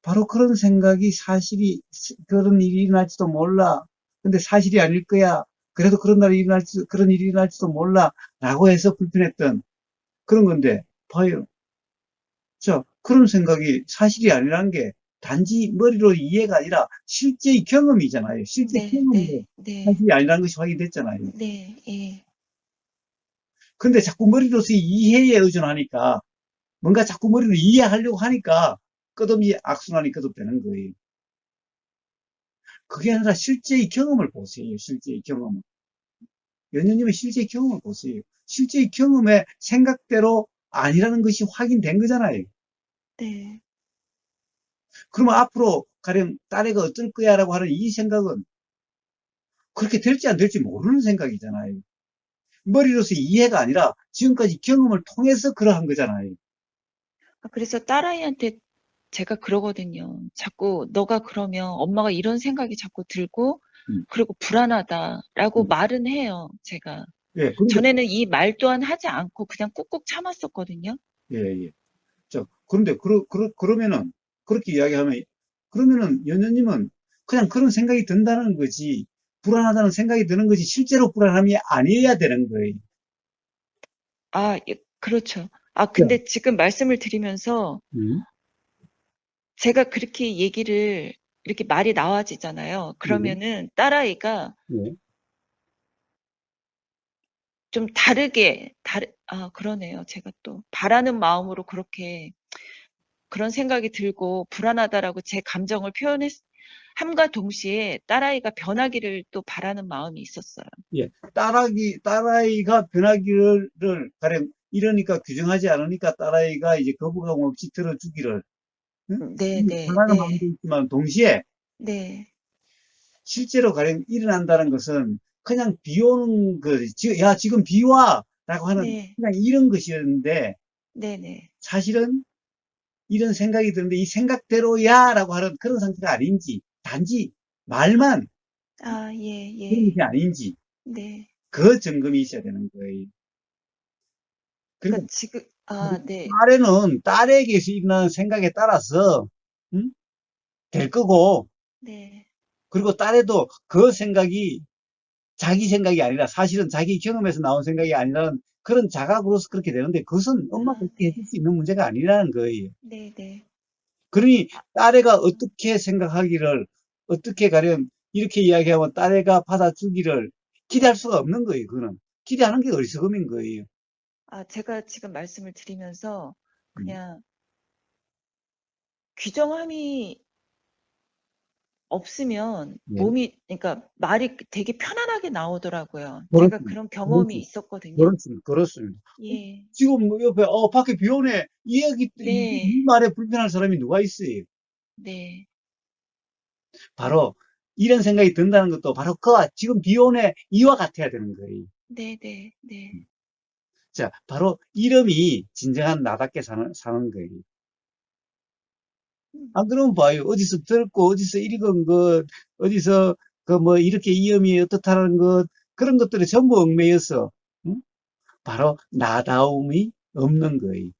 바로 그런 생각이 사실이, 그런 일이 일어날지도 몰라. 근데 사실이 아닐 거야. 그래도 그런 일이 일어날지도 몰라. 라고 해서 불편했던 그런 건데, 봐요. 자, 그런 생각이 사실이 아니라는 게 단지 머리로 이해가 아니라 실제의 경험이잖아요. 실제 네, 경험으로 네, 네, 사실이 아니라는 것이 확인됐잖아요. 네, 예. 근데 자꾸 머리로서 이해에 의존하니까, 뭔가 자꾸 머리로 이해하려고 하니까 끝없이 악순환이 거듭되는 거예요. 그게 아니라 실제의 경험을 보세요. 실제의 경험을. 연녀님의 실제의 경험을 보세요. 실제의 경험에 생각대로 아니라는 것이 확인된 거잖아요. 네. 그러면 앞으로 가령 딸애가 어떨 거야라고 하는 이 생각은 그렇게 될지 안 될지 모르는 생각이잖아요. 머리로서 이해가 아니라 지금까지 경험을 통해서 그러한 거잖아요. 아, 그래서 딸아이한테 제가 그러거든요. 자꾸 너가 그러면 엄마가 이런 생각이 자꾸 들고 음, 그리고 불안하다라고 음. 말은 해요, 제가. 예, 그런데, 전에는 이 말 또한 하지 않고 그냥 꾹꾹 참았었거든요. 예, 예. 자, 그런데, 그러면은, 그렇게 이야기하면, 그러면은, 연녀님은 그냥 그런 생각이 든다는 거지, 불안하다는 생각이 드는 거지, 실제로 불안함이 아니어야 되는 거예요. 아, 예, 그렇죠. 아, 자, 근데 지금 말씀을 드리면서 음, 제가 그렇게 얘기를 이렇게 말이 나와지잖아요. 예, 그러면은 딸아이가 예. 좀 다르게, 아, 그러네요. 제가 또 바라는 마음으로 그렇게 그런 생각이 들고 불안하다라고 제 감정을 함과 동시에 딸아이가 변하기를 또 바라는 마음이 있었어요. 예. 딸아이가 변하기를, 가령, 이러니까 규정하지 않으니까 딸아이가 이제 거부감 없이 들어주기를, 응? 네, 네, 바라는 마음도 네, 있지만, 동시에, 네, 실제로 가령 일어난다는 것은 그냥 비 오는 거, 야, 지금 비 와! 라고 하는 네, 그냥 이런 것이었는데, 네, 네. 사실은 이런 생각이 드는데 이 생각대로야! 라고 하는 그런 상태가 아닌지, 단지 말만 아, 예, 그런 예, 것이 아닌지, 네. 그 점검이 있어야 되는 거예요. 그러니까 그러니까 지금, 아, 네, 딸에게서 일어나는 생각에 따라서, 음? 될 거고, 네. 그리고 딸에도 그 생각이 자기 생각이 아니라 사실은 자기 경험에서 나온 생각이 아니라는 그런 자각으로서 그렇게 되는데 그것은 엄마가 아, 그렇게 해줄 네, 수 있는 문제가 아니라는 거예요. 네, 네. 그러니 딸애가 어떻게 생각하기를 어떻게 가령 이렇게 이야기하면 딸애가 받아주기를 기대할 수가 없는 거예요. 그거는 기대하는 게 어리석음인 거예요. 아, 제가 지금 말씀을 드리면서 음, 그냥 규정함이 없으면 예. 그러니까 말이 되게 편안하게 나오더라고요. 제가 그렇습니다. 그런 경험이 그렇습니다. 있었거든요. 그렇습니다. 그렇습니다. 예. 지금 뭐 옆에 밖에 비 오네 이 네. 말에 불편한 사람이 누가 있어요? 네. 바로 이런 생각이 든다는 것도 바로 지금 비온의 이와 같아야 되는 거예요. 네, 네, 네. 자, 바로 이름이 진정한 나답게 사는 거예요. 음, 안 그러면 봐요. 어디서 들었고, 어디서 읽은 것, 어디서 그 뭐 이렇게 이음이 어떻다는 것, 그런 것들이 전부 얽매여서, 응? 바로 나다움이 없는 거예요.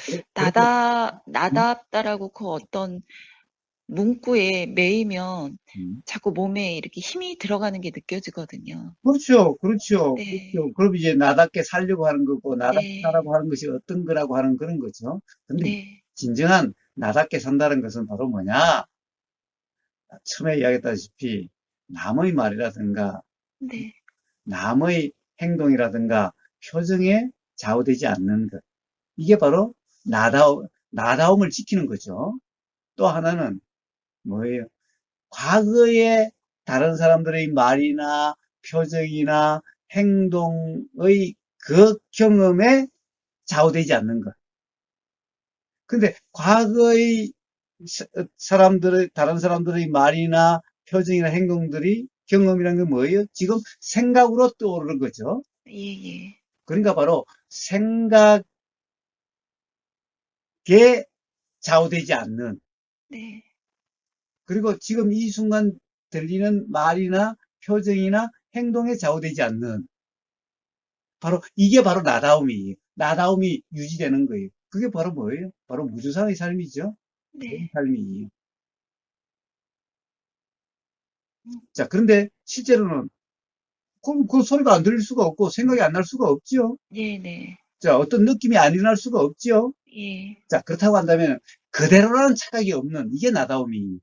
그래서, 음, 나답다라고 그 어떤 문구에 매이면 음. 자꾸 몸에 이렇게 힘이 들어가는 게 느껴지거든요. 그렇죠, 그렇죠, 네, 그렇죠. 그럼 이제 나답게 살려고 하는 거고, 나답게 네, 살라고 하는 것이 어떤 거라고 하는 그런 거죠. 근데 네, 진정한 나답게 산다는 것은 바로 뭐냐? 처음에 이야기했다시피, 남의 말이라든가, 네, 남의 행동이라든가, 표정에 좌우되지 않는 것. 이게 바로 나다움을 지키는 거죠. 또 하나는 뭐예요? 과거에 다른 사람들의 말이나 표정이나 행동의 그 경험에 좌우되지 않는 것. 근데 과거의 다른 사람들의 말이나 표정이나 행동들이 경험이라는 게 뭐예요? 지금 생각으로 떠오르는 거죠. 예, 예, 그러니까 바로 생각에 좌우되지 않는, 네, 그리고 지금 이 순간 들리는 말이나 표정이나 행동에 좌우되지 않는, 바로 이게 바로 나다움이에요. 나다움이 유지되는 거예요. 그게 바로 뭐예요? 바로 무주상의 삶이죠. 그런 네, 삶이에요. 음, 자, 그런데 실제로는 그 소리가 안 들릴 수가 없고 생각이 안 날 수가 없지요. 예, 네, 자, 어떤 느낌이 안 일어날 수가 없지요. 예, 자, 그렇다고 한다면 그대로라는 착각이 없는 이게 나다움이에요.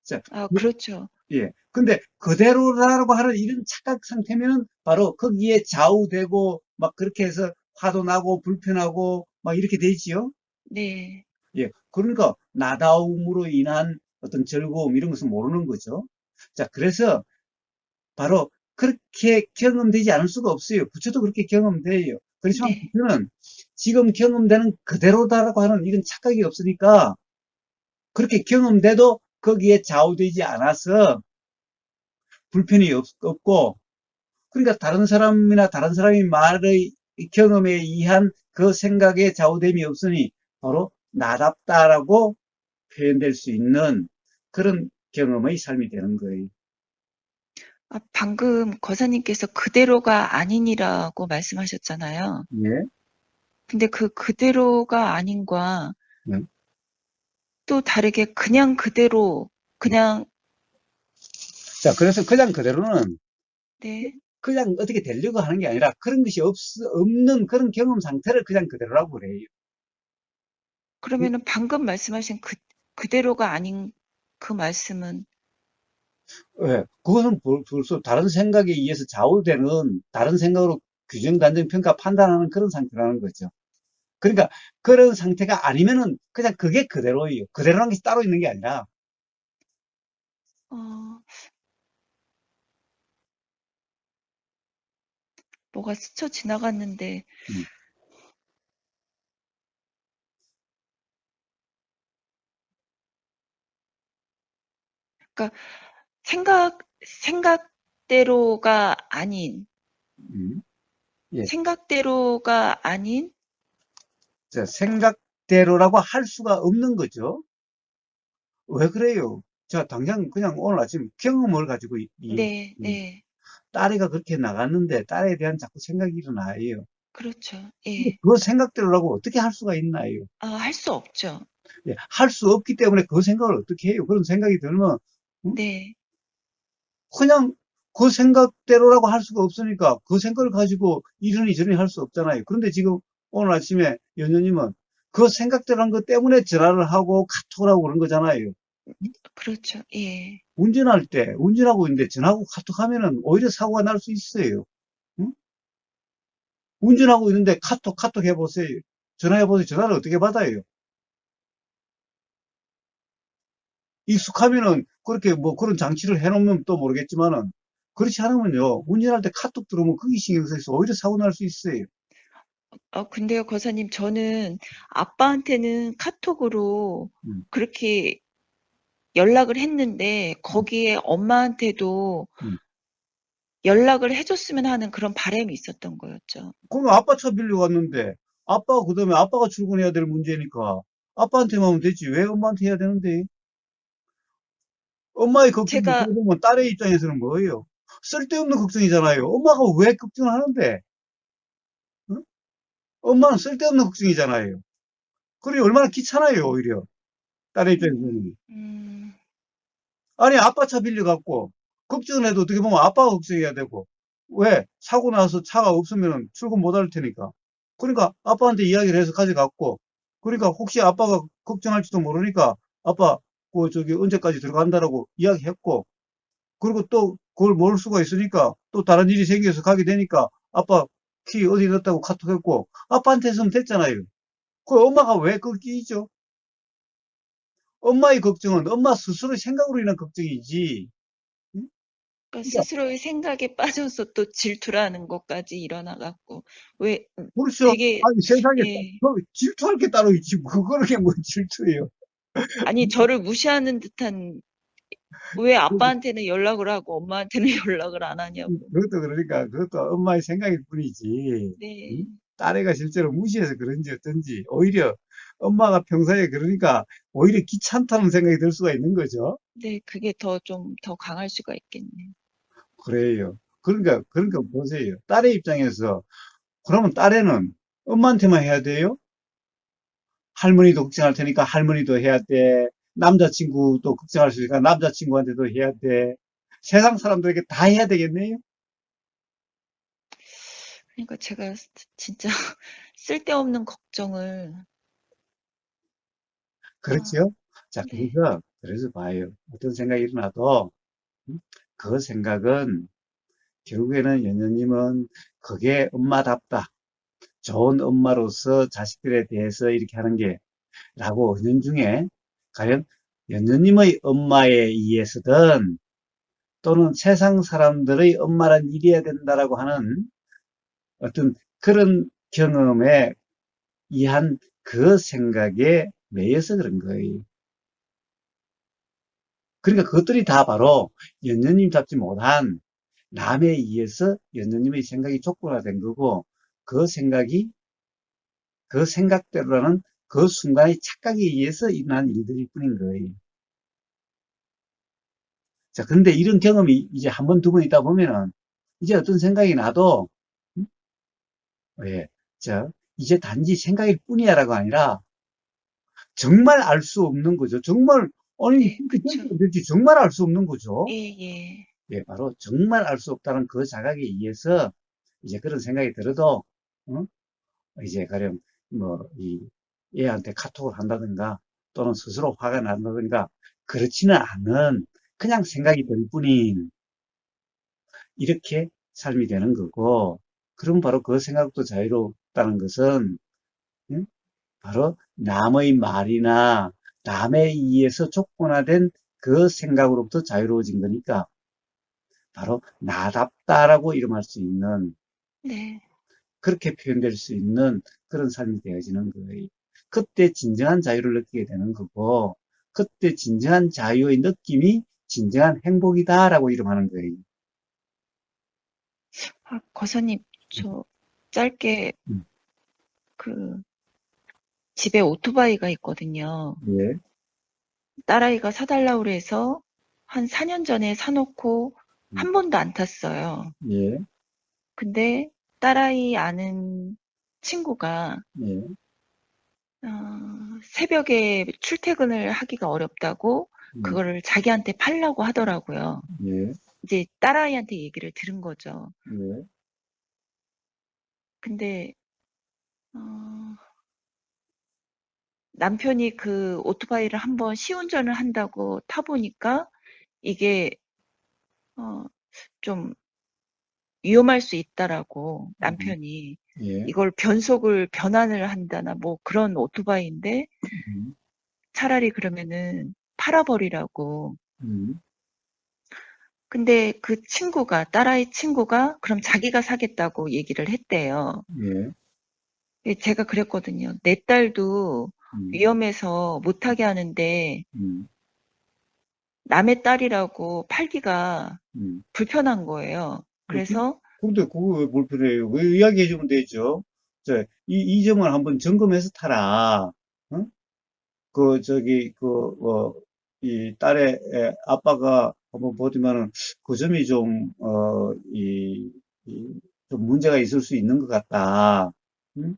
자, 아, 그렇죠. 예. 근데 그대로라고 하는 이런 착각 상태면은 바로 거기에 좌우되고 막 그렇게 해서 화도 나고 불편하고 막 이렇게 되지요. 네, 예. 그러니까 나다움으로 인한 어떤 즐거움 이런 것은 모르는 거죠. 자, 그래서 바로 그렇게 경험되지 않을 수가 없어요. 부처도 그렇게 경험돼요. 그렇지만 네, 부처는 지금 경험되는 그대로다라고 하는 이런 착각이 없으니까 그렇게 경험돼도 거기에 좌우되지 않아서 불편이 없고, 그러니까 다른 사람이나 다른 사람의 말의 경험에 의한 그 생각에 좌우됨이 없으니 바로 나답다라고 표현될 수 있는 그런 경험의 삶이 되는 거예요. 아, 방금 거사님께서 그대로가 아니니라고 말씀하셨잖아요. 예. 근데 그 그대로가 아닌과 음. 또 다르게 그냥 그대로, 그냥, 자, 그래서 그냥 그대로는 네. 그냥 어떻게 되려고 하는 게 아니라 그런 것이 없는 그런 경험 상태를 그냥 그대로라고 그래요. 그러면은 방금 말씀하신 그대로가 아닌 그 말씀은, 예, 그것은 벌써 다른 생각에 의해서 좌우되는 다른 생각으로 규정, 단정, 평가, 판단하는 그런 상태라는 거죠. 그러니까 그런 상태가 아니면은 그냥 그게 그대로예요. 그대로라는 게 따로 있는 게 아니라. 어, 뭐가 스쳐 지나갔는데, 음, 그러니까 생각대로가 아닌, 음, 예. 생각대로가 아닌, 자, 생각대로라고 할 수가 없는 거죠. 왜 그래요? 자, 당장 그냥 오늘 아침 경험을 가지고 네, 네, 딸애가 그렇게 나갔는데 딸에 대한 자꾸 생각이 일어나요. 그렇죠. 근데 예. 그 생각대로라고 어떻게 할 수가 있나요? 아, 할 수 없죠. 예, 할 수 없기 때문에 그 생각을 어떻게 해요? 그런 생각이 들면 음? 네. 그냥 그 생각대로라고 할 수가 없으니까 그 생각을 가지고 이러니 저러니 할 수 없잖아요. 그런데 지금 오늘 아침에 연녀님은 그 생각대로 한 것 때문에 전화를 하고 카톡을 하고 그런 거잖아요. 그렇죠. 예. 운전할 때, 운전하고 있는데 전화하고 카톡하면은 오히려 사고가 날 수 있어요. 응? 운전하고 있는데 카톡 해보세요. 전화해보세요. 전화를 어떻게 받아요? 익숙하면은 그렇게 뭐 그런 장치를 해놓으면 또 모르겠지만은 그렇지 않으면요. 운전할 때 카톡 들어오면 그게 신경 쓰여서 오히려 사고 날 수 있어요. 근데요, 거사님, 저는 아빠한테는 카톡으로 음, 그렇게 연락을 했는데, 음, 거기에 엄마한테도 음. 연락을 해줬으면 하는 그런 바람이 있었던 거였죠. 그러면 아빠 차 빌려갔는데 아빠가 그다음에 아빠가 출근해야 될 문제니까 아빠한테만 하면 되지. 왜 엄마한테 해야 되는데? 엄마의 걱정을 제가, 들어보면 딸의 입장에서는 뭐예요? 쓸데없는 걱정이잖아요. 엄마가 왜 걱정을 하는데? 응? 엄마는 쓸데없는 걱정이잖아요. 그러니 얼마나 귀찮아요, 오히려. 딸의 음, 입장에서는. 음, 아니, 아빠 차 빌려갖고, 걱정을 해도 어떻게 보면 아빠가 걱정해야 되고, 왜? 사고 나서 차가 없으면 출근 못 할 테니까. 그러니까 아빠한테 이야기를 해서 가져갔고, 그러니까 혹시 아빠가 걱정할지도 모르니까, 아빠, 언제까지 들어간다라고 이야기했고, 그리고 또 그걸 모를 수가 있으니까, 또 다른 일이 생겨서 가게 되니까, 아빠 키 어디 넣었다고 카톡했고, 아빠한테 했으면 됐잖아요. 그 엄마가 왜 그걸 끼죠? 엄마의 걱정은 엄마 스스로의 생각으로 인한 걱정이지. 응? 그러니까 그러니까 스스로의 생각에 빠져서 또 질투라는 것까지 일어나갖고, 왜, 그렇죠. 되게, 아니, 세상에 예, 질투할 게 따로 있지. 그러게 뭐 질투예요. 아니, 저를 무시하는 듯한, 왜 아빠한테는 연락을 하고 엄마한테는 연락을 안 하냐고. 그것도 그러니까 그것도 엄마의 생각일 뿐이지. 네, 응? 딸애가 실제로 무시해서 그런지 어쩐지 오히려 엄마가 평소에 그러니까 오히려 귀찮다는 생각이 들 수가 있는 거죠. 네, 그게 더 좀 더 강할 수가 있겠네요. 그래요. 그러니까 음, 보세요. 딸의 입장에서 그러면 딸애는 엄마한테만 해야 돼요? 할머니도 걱정할 테니까 할머니도 해야 돼. 남자친구도 걱정할 수 있으니까 남자친구한테도 해야 돼. 세상 사람들에게 다 해야 되겠네요? 그러니까 제가 진짜 쓸데없는 걱정을, 아, 그렇죠? 자, 네, 그래서 봐요. 어떤 생각이 일어나도, 음, 그 생각은 결국에는 연녀님은 그게 엄마답다. 좋은 엄마로서 자식들에 대해서 이렇게 하는 게, 라고 은연중에, 과연 연녀님의 엄마에 의해서든, 또는 세상 사람들의 엄마란 이래야 된다라고 하는 어떤 그런 경험에 의한 그 생각에 매여서 그런 거예요. 그러니까 그것들이 다 바로 연녀님답지 못한 남에 의해서 연녀님의 생각이 촉발된 거고 그 생각이 그 생각대로라는 그 순간의 착각에 의해서 일어난 일들일 뿐인 거예요. 자, 근데 이런 경험이 이제 한 번, 두 번 있다 보면은 이제 어떤 생각이 나도 음? 왜, 이제 단지 생각일 뿐이야라고 아니라 정말 알 수 없는 거죠. 정말 아니 네, 그렇게 될지 그쵸. 안 될지 정말 알 수 없는 거죠. 예, 예. 예, 바로 정말 알 수 없다는 그 자각에 의해서 이제 그런 생각이 들어도 어? 이제 가령 이 애한테 카톡을 한다든가 또는 스스로 화가 난다든가 그렇지는 않은 그냥 생각이 들 뿐인 이렇게 삶이 되는 거고 그럼 바로 그 생각도 자유롭다는 것은 응? 바로 남의 말이나 남에 의해서 촉진화된 그 생각으로부터 자유로워진 거니까 바로 나답다라고 이름할 수 있는 네. 그렇게 표현될 수 있는 그런 삶이 되어지는 거예요. 그때 진정한 자유를 느끼게 되는 거고 그때 진정한 자유의 느낌이 진정한 행복이다라고 이름하는 거예요. 아, 거사님, 저 짧게 음, 그 집에 오토바이가 있거든요. 예, 딸아이가 사달라고 그래서 한 4년 전에 사놓고 음, 한 번도 안 탔어요. 예, 근데 딸아이 아는 친구가 예, 어, 새벽에 출퇴근을 하기가 어렵다고 음, 그거를 자기한테 팔라고 하더라고요. 예, 이제 딸아이한테 얘기를 들은 거죠. 예, 근데 어, 남편이 그 오토바이를 한번 시운전을 한다고 타보니까 이게 어, 좀 위험할 수 있다라고 음, 남편이 예, 이걸 변속을 변환을 한다나 뭐 그런 오토바이인데 음, 차라리 그러면은 팔아버리라고. 음, 근데 그 친구가, 딸아이 친구가 그럼 자기가 사겠다고 얘기를 했대요. 예, 제가 그랬거든요. 내 딸도 음, 위험해서 못하게 하는데 음, 남의 딸이라고 팔기가 음. 불편한 거예요. 그래서 근데 그거 왜 불편해요? 왜 이야기해 주면 되죠? 이 점을 한번 점검해서 타라. 어? 이 딸의 아빠가 한번 보더만은 그 점이 좀 문제가 있을 수 있는 것 같다. 응?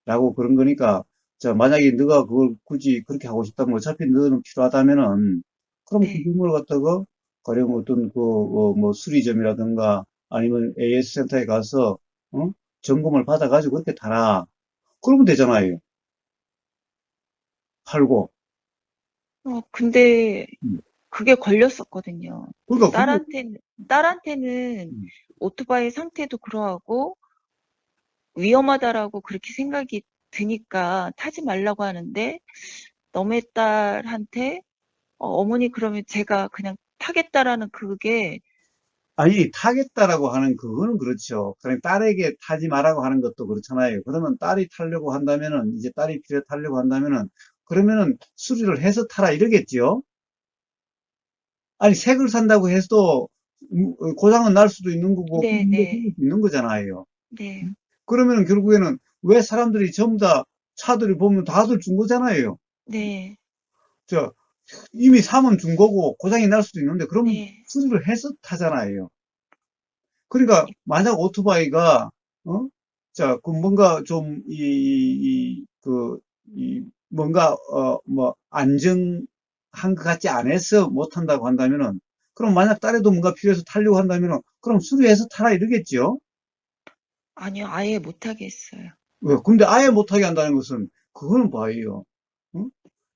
라고 그런 거니까, 자, 만약에 너가 그걸 굳이 그렇게 하고 싶다면 어차피 너는 필요하다면은, 그럼 그 네, 돈을 갖다가, 가령 어떤 뭐 수리점이라든가 아니면 AS 센터에 가서, 어? 점검을 받아가지고 그렇게 타라. 그러면 되잖아요. 팔고. 근데 음. 그게 걸렸었거든요. 그러니까 그게, 딸한테는 음. 오토바이 상태도 그러하고 위험하다라고 그렇게 생각이 드니까 타지 말라고 하는데, 너의 딸한테 어머니 그러면 제가 그냥 타겠다라는 그게. 아니, 타겠다라고 하는 그거는 그렇죠. 그냥 딸에게 타지 말라고 하는 것도 그렇잖아요. 그러면 딸이 타려고 한다면은, 이제 딸이 필요 타려고 한다면은, 그러면은 수리를 해서 타라 이러겠죠? 아니, 색을 산다고 해도 고장은 날 수도 있는 거고, 그 네, 문제 생길 네, 수 있는 거잖아요. 네, 그러면 결국에는 왜 사람들이 전부 다 차들이 보면 다들 준 거잖아요. 네, 저, 이미 사면 준 거고 고장이 날 수도 있는데, 그러면 네, 수리를 해서 타잖아요. 그러니까 만약 오토바이가 자, 그 뭔가 좀 뭔가 뭐 안정한 것 같지 않아서 못 탄다고 한다면은 그럼 만약 딸에도 뭔가 필요해서 타려고 한다면은 그럼 수리해서 타라 이러겠죠. 아니요, 아예 못하게 했어요. 왜? 근데 아예 못하게 한다는 것은 그거는 뭐예요? 어?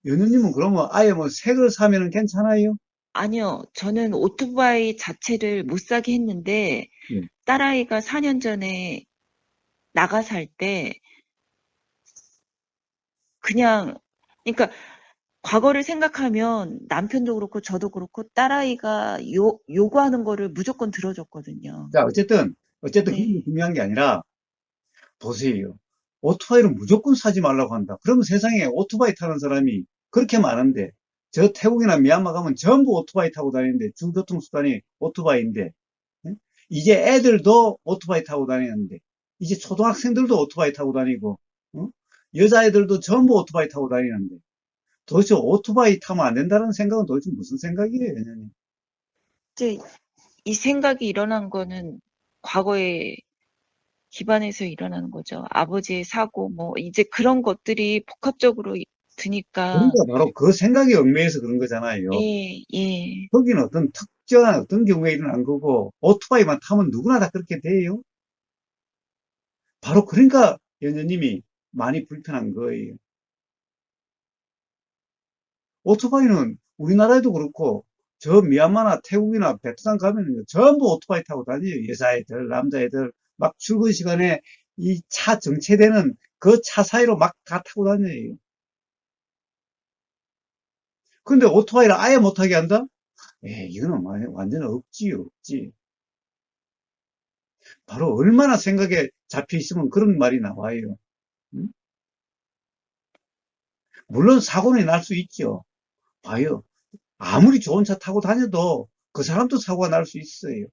연우님은 그러면 아예 뭐 색을 사면은 괜찮아요? 아니요, 저는 오토바이 자체를 못 사게 했는데, 예. 딸아이가 4년 전에 나가 살 때, 그냥, 그러니까 과거를 생각하면 남편도 그렇고 저도 그렇고 딸아이가 요구하는 거를 무조건 들어줬거든요. 자, 어쨌든 그게 네, 중요한 게 아니라 보세요. 오토바이를 무조건 사지 말라고 한다. 그러면 세상에 오토바이 타는 사람이 그렇게 많은데, 저 태국이나 미얀마 가면 전부 오토바이 타고 다니는데, 주교통수단이 오토바이인데, 예? 이제 애들도 오토바이 타고 다니는데, 이제 초등학생들도 오토바이 타고 다니고, 어? 여자애들도 전부 오토바이 타고 다니는데, 도대체 오토바이 타면 안 된다는 생각은 도대체 무슨 생각이에요, 얘는? 이제 이 생각이 일어난 거는 과거에 기반에서 일어나는 거죠. 아버지의 사고, 뭐, 이제 그런 것들이 복합적으로 드니까. 그러니까 바로 그 생각이 얽매여서 그런 거잖아요. 예, 예. 거기는 어떤 특정한 어떤 경우에 일어난 거고, 오토바이만 타면 누구나 다 그렇게 돼요. 바로 그러니까 연녀님이 많이 불편한 거예요. 오토바이는 우리나라에도 그렇고 저 미얀마나 태국이나 베트남 가면은 전부 오토바이 타고 다녀요. 여자애들, 남자애들 막 출근 시간에 이 차 정체되는 그 차 사이로 막 다 타고 다녀요. 근데 오토바이를 아예 못하게 한다? 이거는 완전 억지요, 억지. 바로 얼마나 생각에 잡혀 있으면 그런 말이 나와요. 응? 물론 사고는 날 수 있죠. 봐요. 아무리 좋은 차 타고 다녀도 그 사람도 사고가 날 수 있어요.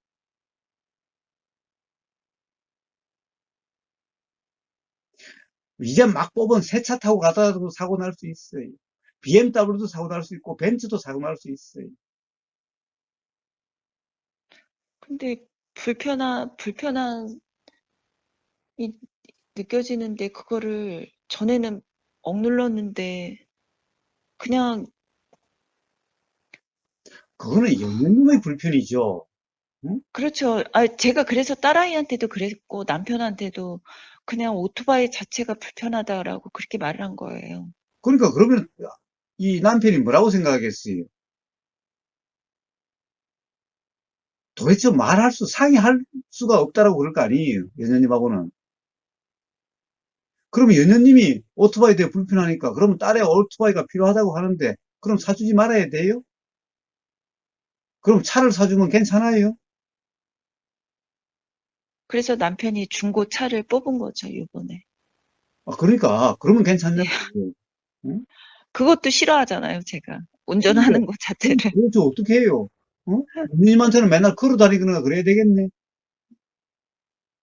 이제 막 뽑은 새 차 타고 가다가도 사고 날 수 있어요. BMW도 사고 날 수 있고 벤츠도 사고 날 수 있어요. 근데 불편함이 느껴지는데, 그거를 전에는 억눌렀는데, 그냥. 그거는 연령님의 불편이죠. 응? 그렇죠. 아, 제가 그래서 딸아이한테도 그랬고, 남편한테도 그냥 오토바이 자체가 불편하다라고 그렇게 말을 한 거예요. 그러니까 그러면 이 남편이 뭐라고 생각하겠어요? 도대체 상의할 수가 없다라고 그럴 거 아니에요. 연녀님하고는. 그러면 연녀님이 오토바이 되게 불편하니까 그러면 딸의 오토바이가 필요하다고 하는데 그럼 사주지 말아야 돼요? 그럼 차를 사주면 괜찮아요? 그래서 남편이 중고차를 뽑은 거죠, 요번에. 그러니까 그러면 네. 괜찮냐고. 응? 그것도 싫어하잖아요, 제가. 근데 운전하는 것 그럼 자체를. 도대체 어떻게 해요? 연녀님한테는 맨날 걸어 다니거나 그래야 되겠네.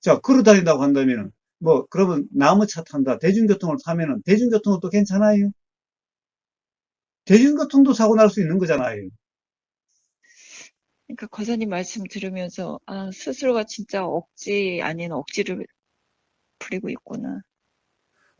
자, 걸어 다닌다고 한다면은 뭐 그러면 나무 차 탄다. 대중교통을 타면은 대중교통은 또 괜찮아요? 대중교통도 사고 날 수 있는 거잖아요. 그러니까 거사님 말씀 들으면서, 아, 스스로가 진짜 억지 아닌 억지를 부리고 있구나.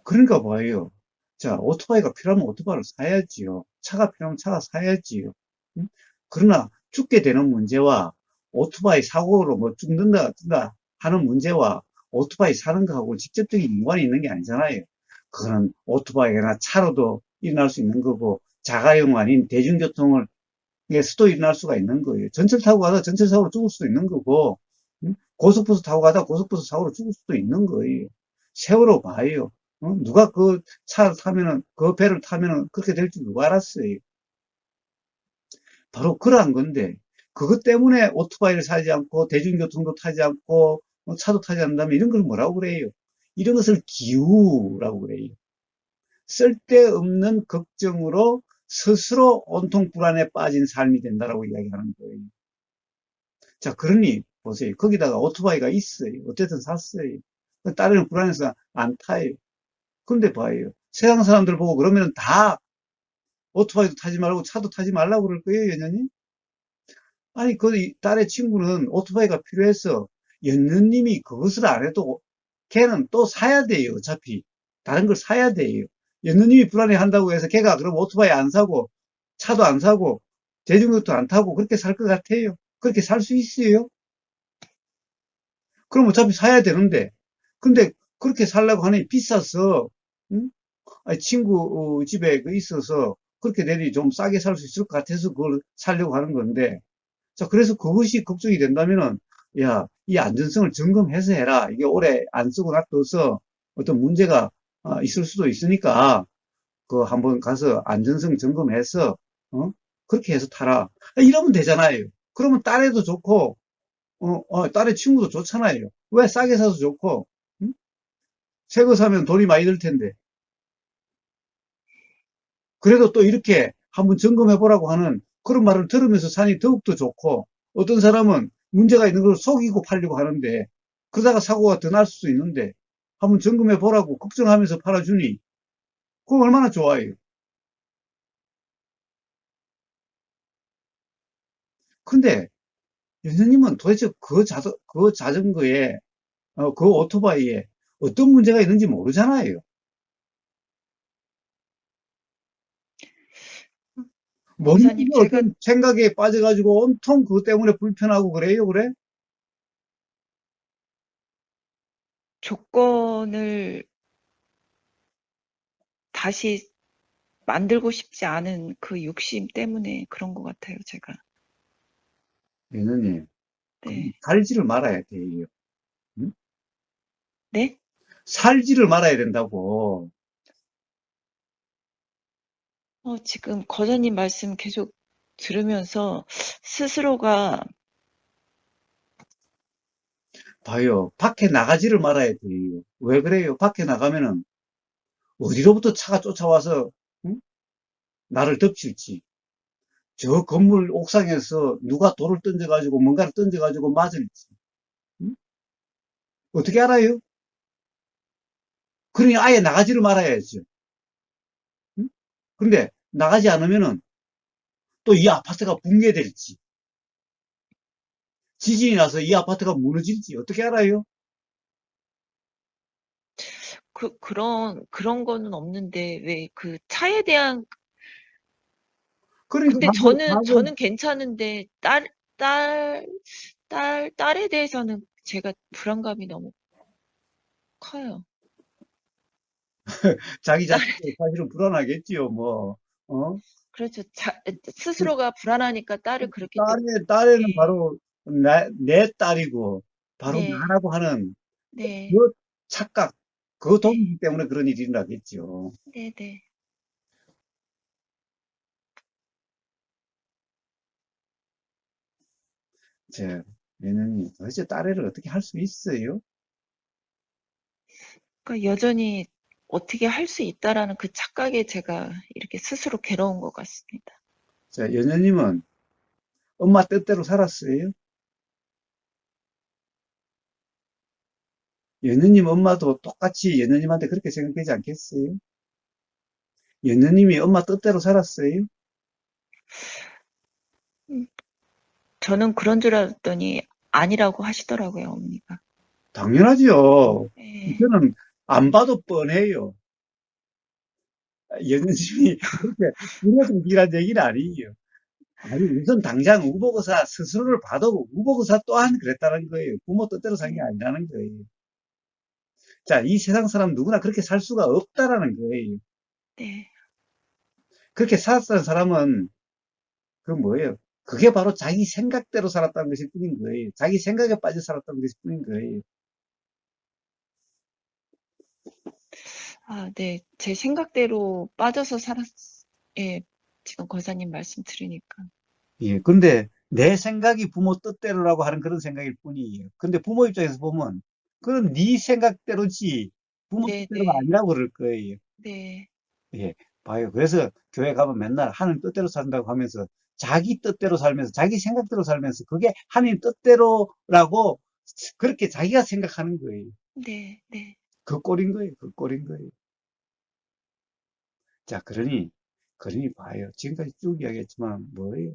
그러니까 뭐예요? 자, 오토바이가 필요하면 오토바이를 사야지요. 차가 필요하면 차가 사야지요. 응? 그러나 죽게 되는 문제와 오토바이 사고로 뭐 죽는다, 든다 하는 문제와 오토바이 사는 거하고 직접적인 연관이 있는 게 아니잖아요. 그거는 오토바이나 차로도 일어날 수 있는 거고, 자가용 아닌 대중교통을 에서도 일어날 수가 있는 거예요. 전철 타고 가다 전철 사고로 죽을 수도 있는 거고, 응? 고속버스 타고 가다 고속버스 사고로 죽을 수도 있는 거예요. 세월호 봐요. 누가 그 차를 타면은, 그 배를 타면은 그렇게 될 줄 누가 알았어요. 바로 그러한 건데, 그것 때문에 오토바이를 사지 않고, 대중교통도 타지 않고, 차도 타지 않는다면 이런 걸 뭐라고 그래요? 이런 것을 기우라고 그래요. 쓸데없는 걱정으로 스스로 온통 불안에 빠진 삶이 된다라고 이야기하는 거예요. 자, 그러니 보세요. 거기다가 오토바이가 있어요. 어쨌든 샀어요. 딸은 불안해서 안 타요. 근데 봐요. 세상 사람들 보고 그러면 다 오토바이도 타지 말고 차도 타지 말라고 그럴 거예요, 연년이? 아니, 그 딸의 친구는 오토바이가 필요해서 연년님이 그것을 안 해도 걔는 또 사야 돼요, 어차피. 다른 걸 사야 돼요. 연년님이 불안해 한다고 해서 걔가 그럼 오토바이 안 사고 차도 안 사고 대중교통 안 타고 그렇게 살 것 같아요. 그렇게 살 수 있어요? 그럼 어차피 사야 되는데. 근데 그렇게 살려고 하니 비싸서, 응? 아니, 친구 집에 그 있어서 그렇게 내리 좀 싸게 살 수 있을 것 같아서 그걸 살려고 하는 건데. 자, 그래서 그것이 걱정이 된다면은, 야, 이 안전성을 점검해서 해라. 이게 오래 안 쓰고 놔둬서 어떤 문제가 있을 수도 있으니까, 그 한번 가서 안전성 점검해서, 어? 그렇게 해서 타라. 이러면 되잖아요. 그러면 딸애도 좋고, 딸의 친구도 좋잖아요. 왜 싸게 사서 좋고, 응? 새거 사면 돈이 많이 들 텐데. 그래도 또 이렇게 한번 점검해 보라고 하는 그런 말을 들으면서 사니 더욱더 좋고, 어떤 사람은 문제가 있는 걸 속이고 팔려고 하는데, 그러다가 사고가 더 날 수도 있는데, 한번 점검해 보라고 걱정하면서 팔아주니, 그거 얼마나 좋아요. 근데, 연수님은 도대체 그 자전거에, 그 오토바이에 어떤 문제가 있는지 모르잖아요. 뭔 목사님, 제가 어떤 생각에 빠져가지고 온통 그것 때문에 불편하고 그래요, 그래? 조건을 다시 만들고 싶지 않은 그 욕심 때문에 그런 것 같아요, 제가. 얘는님, 네. 살지를 말아야 돼요. 응? 네? 살지를 말아야 된다고. 지금 거자님 말씀 계속 들으면서 스스로가 봐요. 밖에 나가지를 말아야 돼요. 왜 그래요? 밖에 나가면은 어디로부터 차가 쫓아와서 응? 나를 덮칠지. 저 건물 옥상에서 누가 돌을 던져가지고 뭔가를 던져가지고 맞을지. 응? 어떻게 알아요? 그러니 아예 나가지를 말아야죠. 응? 근데 나가지 않으면은 또 이 아파트가 붕괴될지, 지진이 나서 이 아파트가 무너질지 어떻게 알아요? 그런 거는 없는데 왜 그 차에 대한 그러니까 근데 다들 저는 괜찮은데 딸에 대해서는 제가 불안감이 너무 커요. 자기 딸, 자신도 사실은 불안하겠지요, 뭐. 어? 그렇죠. 스스로가 불안하니까 딸을 그렇게 또, 딸에는 네, 바로 내 딸이고, 바로 네, 나라고 하는 네, 그 착각, 그 네, 동기 때문에 그런 일이 일어나겠죠. 네, 네. 제, 얘는 도대체 딸애를 어떻게 할 수 있어요? 그러니까 여전히 어떻게 할 수 있다라는 그 착각에 제가 이렇게 스스로 괴로운 것 같습니다. 자, 연녀님은 엄마 뜻대로 살았어요? 연녀님 엄마도 똑같이 연녀님한테 그렇게 생각되지 않겠어요? 연녀님이 엄마 뜻대로 살았어요? 음, 저는 그런 줄 알았더니 아니라고 하시더라고요, 어머니가. 당연하죠. 네, 저는 안 봐도 뻔해요. 연수님이 그렇게 부모등기란 얘기는 아니에요. 아니, 우선 당장 우보고사 스스로를 봐도 우보고사 또한 그랬다는 거예요. 부모 뜻대로 산 게 음, 아니라는 거예요. 자, 이 세상 사람 누구나 그렇게 살 수가 없다라는 거예요. 네, 그렇게 살았던 사람은 그 뭐예요? 그게 바로 자기 생각대로 살았다는 것일 뿐인 거예요. 자기 생각에 빠져 살았다는 것일 뿐인 거예요. 아, 네, 제 생각대로 빠져서 예, 지금 권사님 말씀 들으니까. 예, 근데 내 생각이 부모 뜻대로라고 하는 그런 생각일 뿐이에요. 근데 부모 입장에서 보면 그건 네 생각대로지 부모 네, 뜻대로가 네, 아니라고 그럴 거예요. 네, 예, 봐요. 그래서 교회 가면 맨날 하나님 뜻대로 산다고 하면서 자기 뜻대로 살면서 자기 생각대로 살면서 그게 하나님 뜻대로라고 그렇게 자기가 생각하는 거예요. 네, 네. 그 꼴인 거예요. 그 꼴인 거예요. 자, 그러니 봐요. 지금까지 쭉 이야기했지만 뭐예요?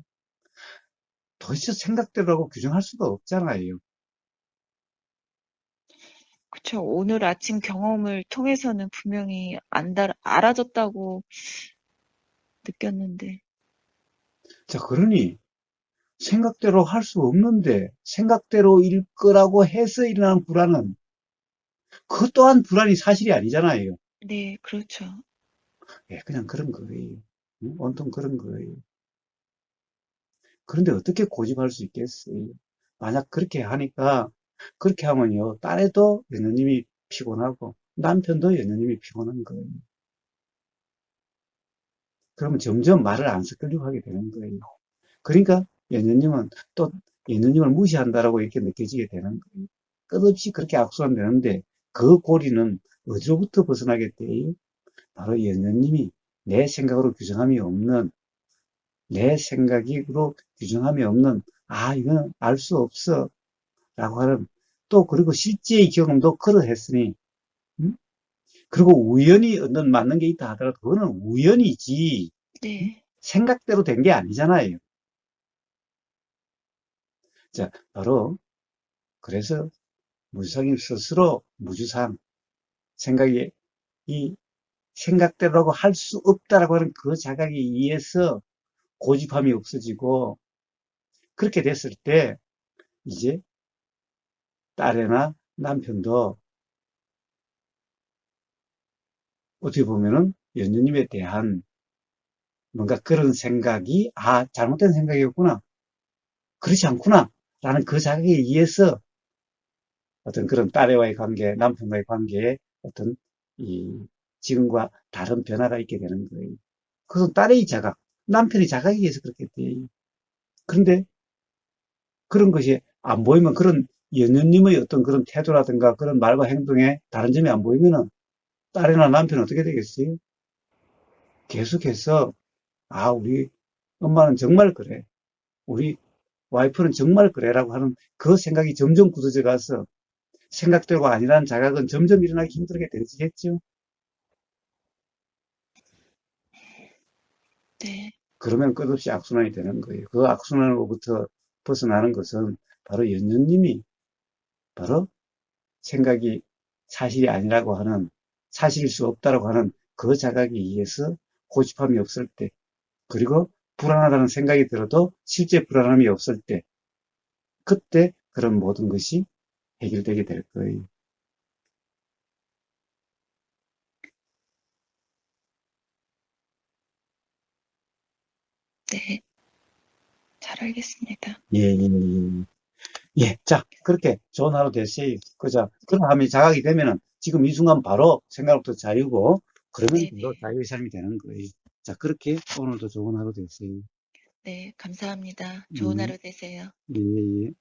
도대체 생각대로라고 규정할 수가 없잖아요. 그쵸. 오늘 아침 경험을 통해서는 분명히 알아졌다고 느꼈는데. 자, 그러니 생각대로 할 수 없는데 생각대로일 거라고 해서 일어나는 불안은 그 또한 불안이 사실이 아니잖아요. 네, 그렇죠. 예, 그냥 그런 거예요. 응? 온통 그런 거예요. 그런데 어떻게 고집할 수 있겠어요? 만약 그렇게 하니까 그렇게 하면요. 딸애도 연느님이 피곤하고 남편도 연느님이 피곤한 거예요. 그러면 점점 말을 안 섞으려고 하게 되는 거예요. 그러니까 연느님은 또 연느님을 무시한다라고 이렇게 느껴지게 되는 거예요. 끝없이 그렇게 악수하면 되는데 그 고리는 어디로부터 벗어나게 돼요? 바로 연느님이 내 생각으로 규정함이 없는 내 생각으로 규정함이 없는 이건 알 수 없어 라고 하는 또 그리고 실제의 경험도 그러했으니 음? 그리고 우연히 얻는 맞는 게 있다 하더라도 그거는 우연이지 네, 생각대로 된 게 아니잖아요. 자, 바로 그래서 무주상님 스스로 무주상 생각이 이 생각대로라고 할 수 없다라고 하는 그 자각에 의해서 고집함이 없어지고 그렇게 됐을 때 이제 딸이나 남편도 어떻게 보면은 연주님에 대한 뭔가 그런 생각이 잘못된 생각이었구나 그렇지 않구나 라는 그 자각에 의해서 어떤 그런 딸과의 관계 남편과의 관계에 어떤 이 지금과 다른 변화가 있게 되는 거예요. 그것은 딸의 자각 남편의 자각에 의해서 그렇게 돼요. 그런데 그런 것이 안 보이면 그런 연녀님의 어떤 그런 태도라든가 그런 말과 행동에 다른 점이 안 보이면은 딸이나 남편은 어떻게 되겠어요? 계속해서 우리 엄마는 정말 그래. 우리 와이프는 정말 그래라고 하는 그 생각이 점점 굳어져 가서 생각대로가 아니라는 자각은 점점 일어나기 힘들게 되겠죠. 네, 그러면 끝없이 악순환이 되는 거예요. 그 악순환으로부터 벗어나는 것은 바로 연녀님이 바로 생각이 사실이 아니라고 하는 사실일 수 없다라고 하는 그 자각에 의해서 고집함이 없을 때 그리고 불안하다는 생각이 들어도 실제 불안함이 없을 때 그때 그런 모든 것이 해결되게 될 거예요. 네. 잘 알겠습니다. 예, 예, 예. 예, 자, 그렇게 좋은 하루 되세요. 그자, 그런 함이 자각이 되면은 지금 이 순간 바로 생각부터 자유고 그러면 네, 바로 네. 자유의 삶이 되는 거예요. 자, 그렇게 오늘도 좋은 하루 되세요. 네, 감사합니다. 좋은 예, 하루 되세요. 예, 예.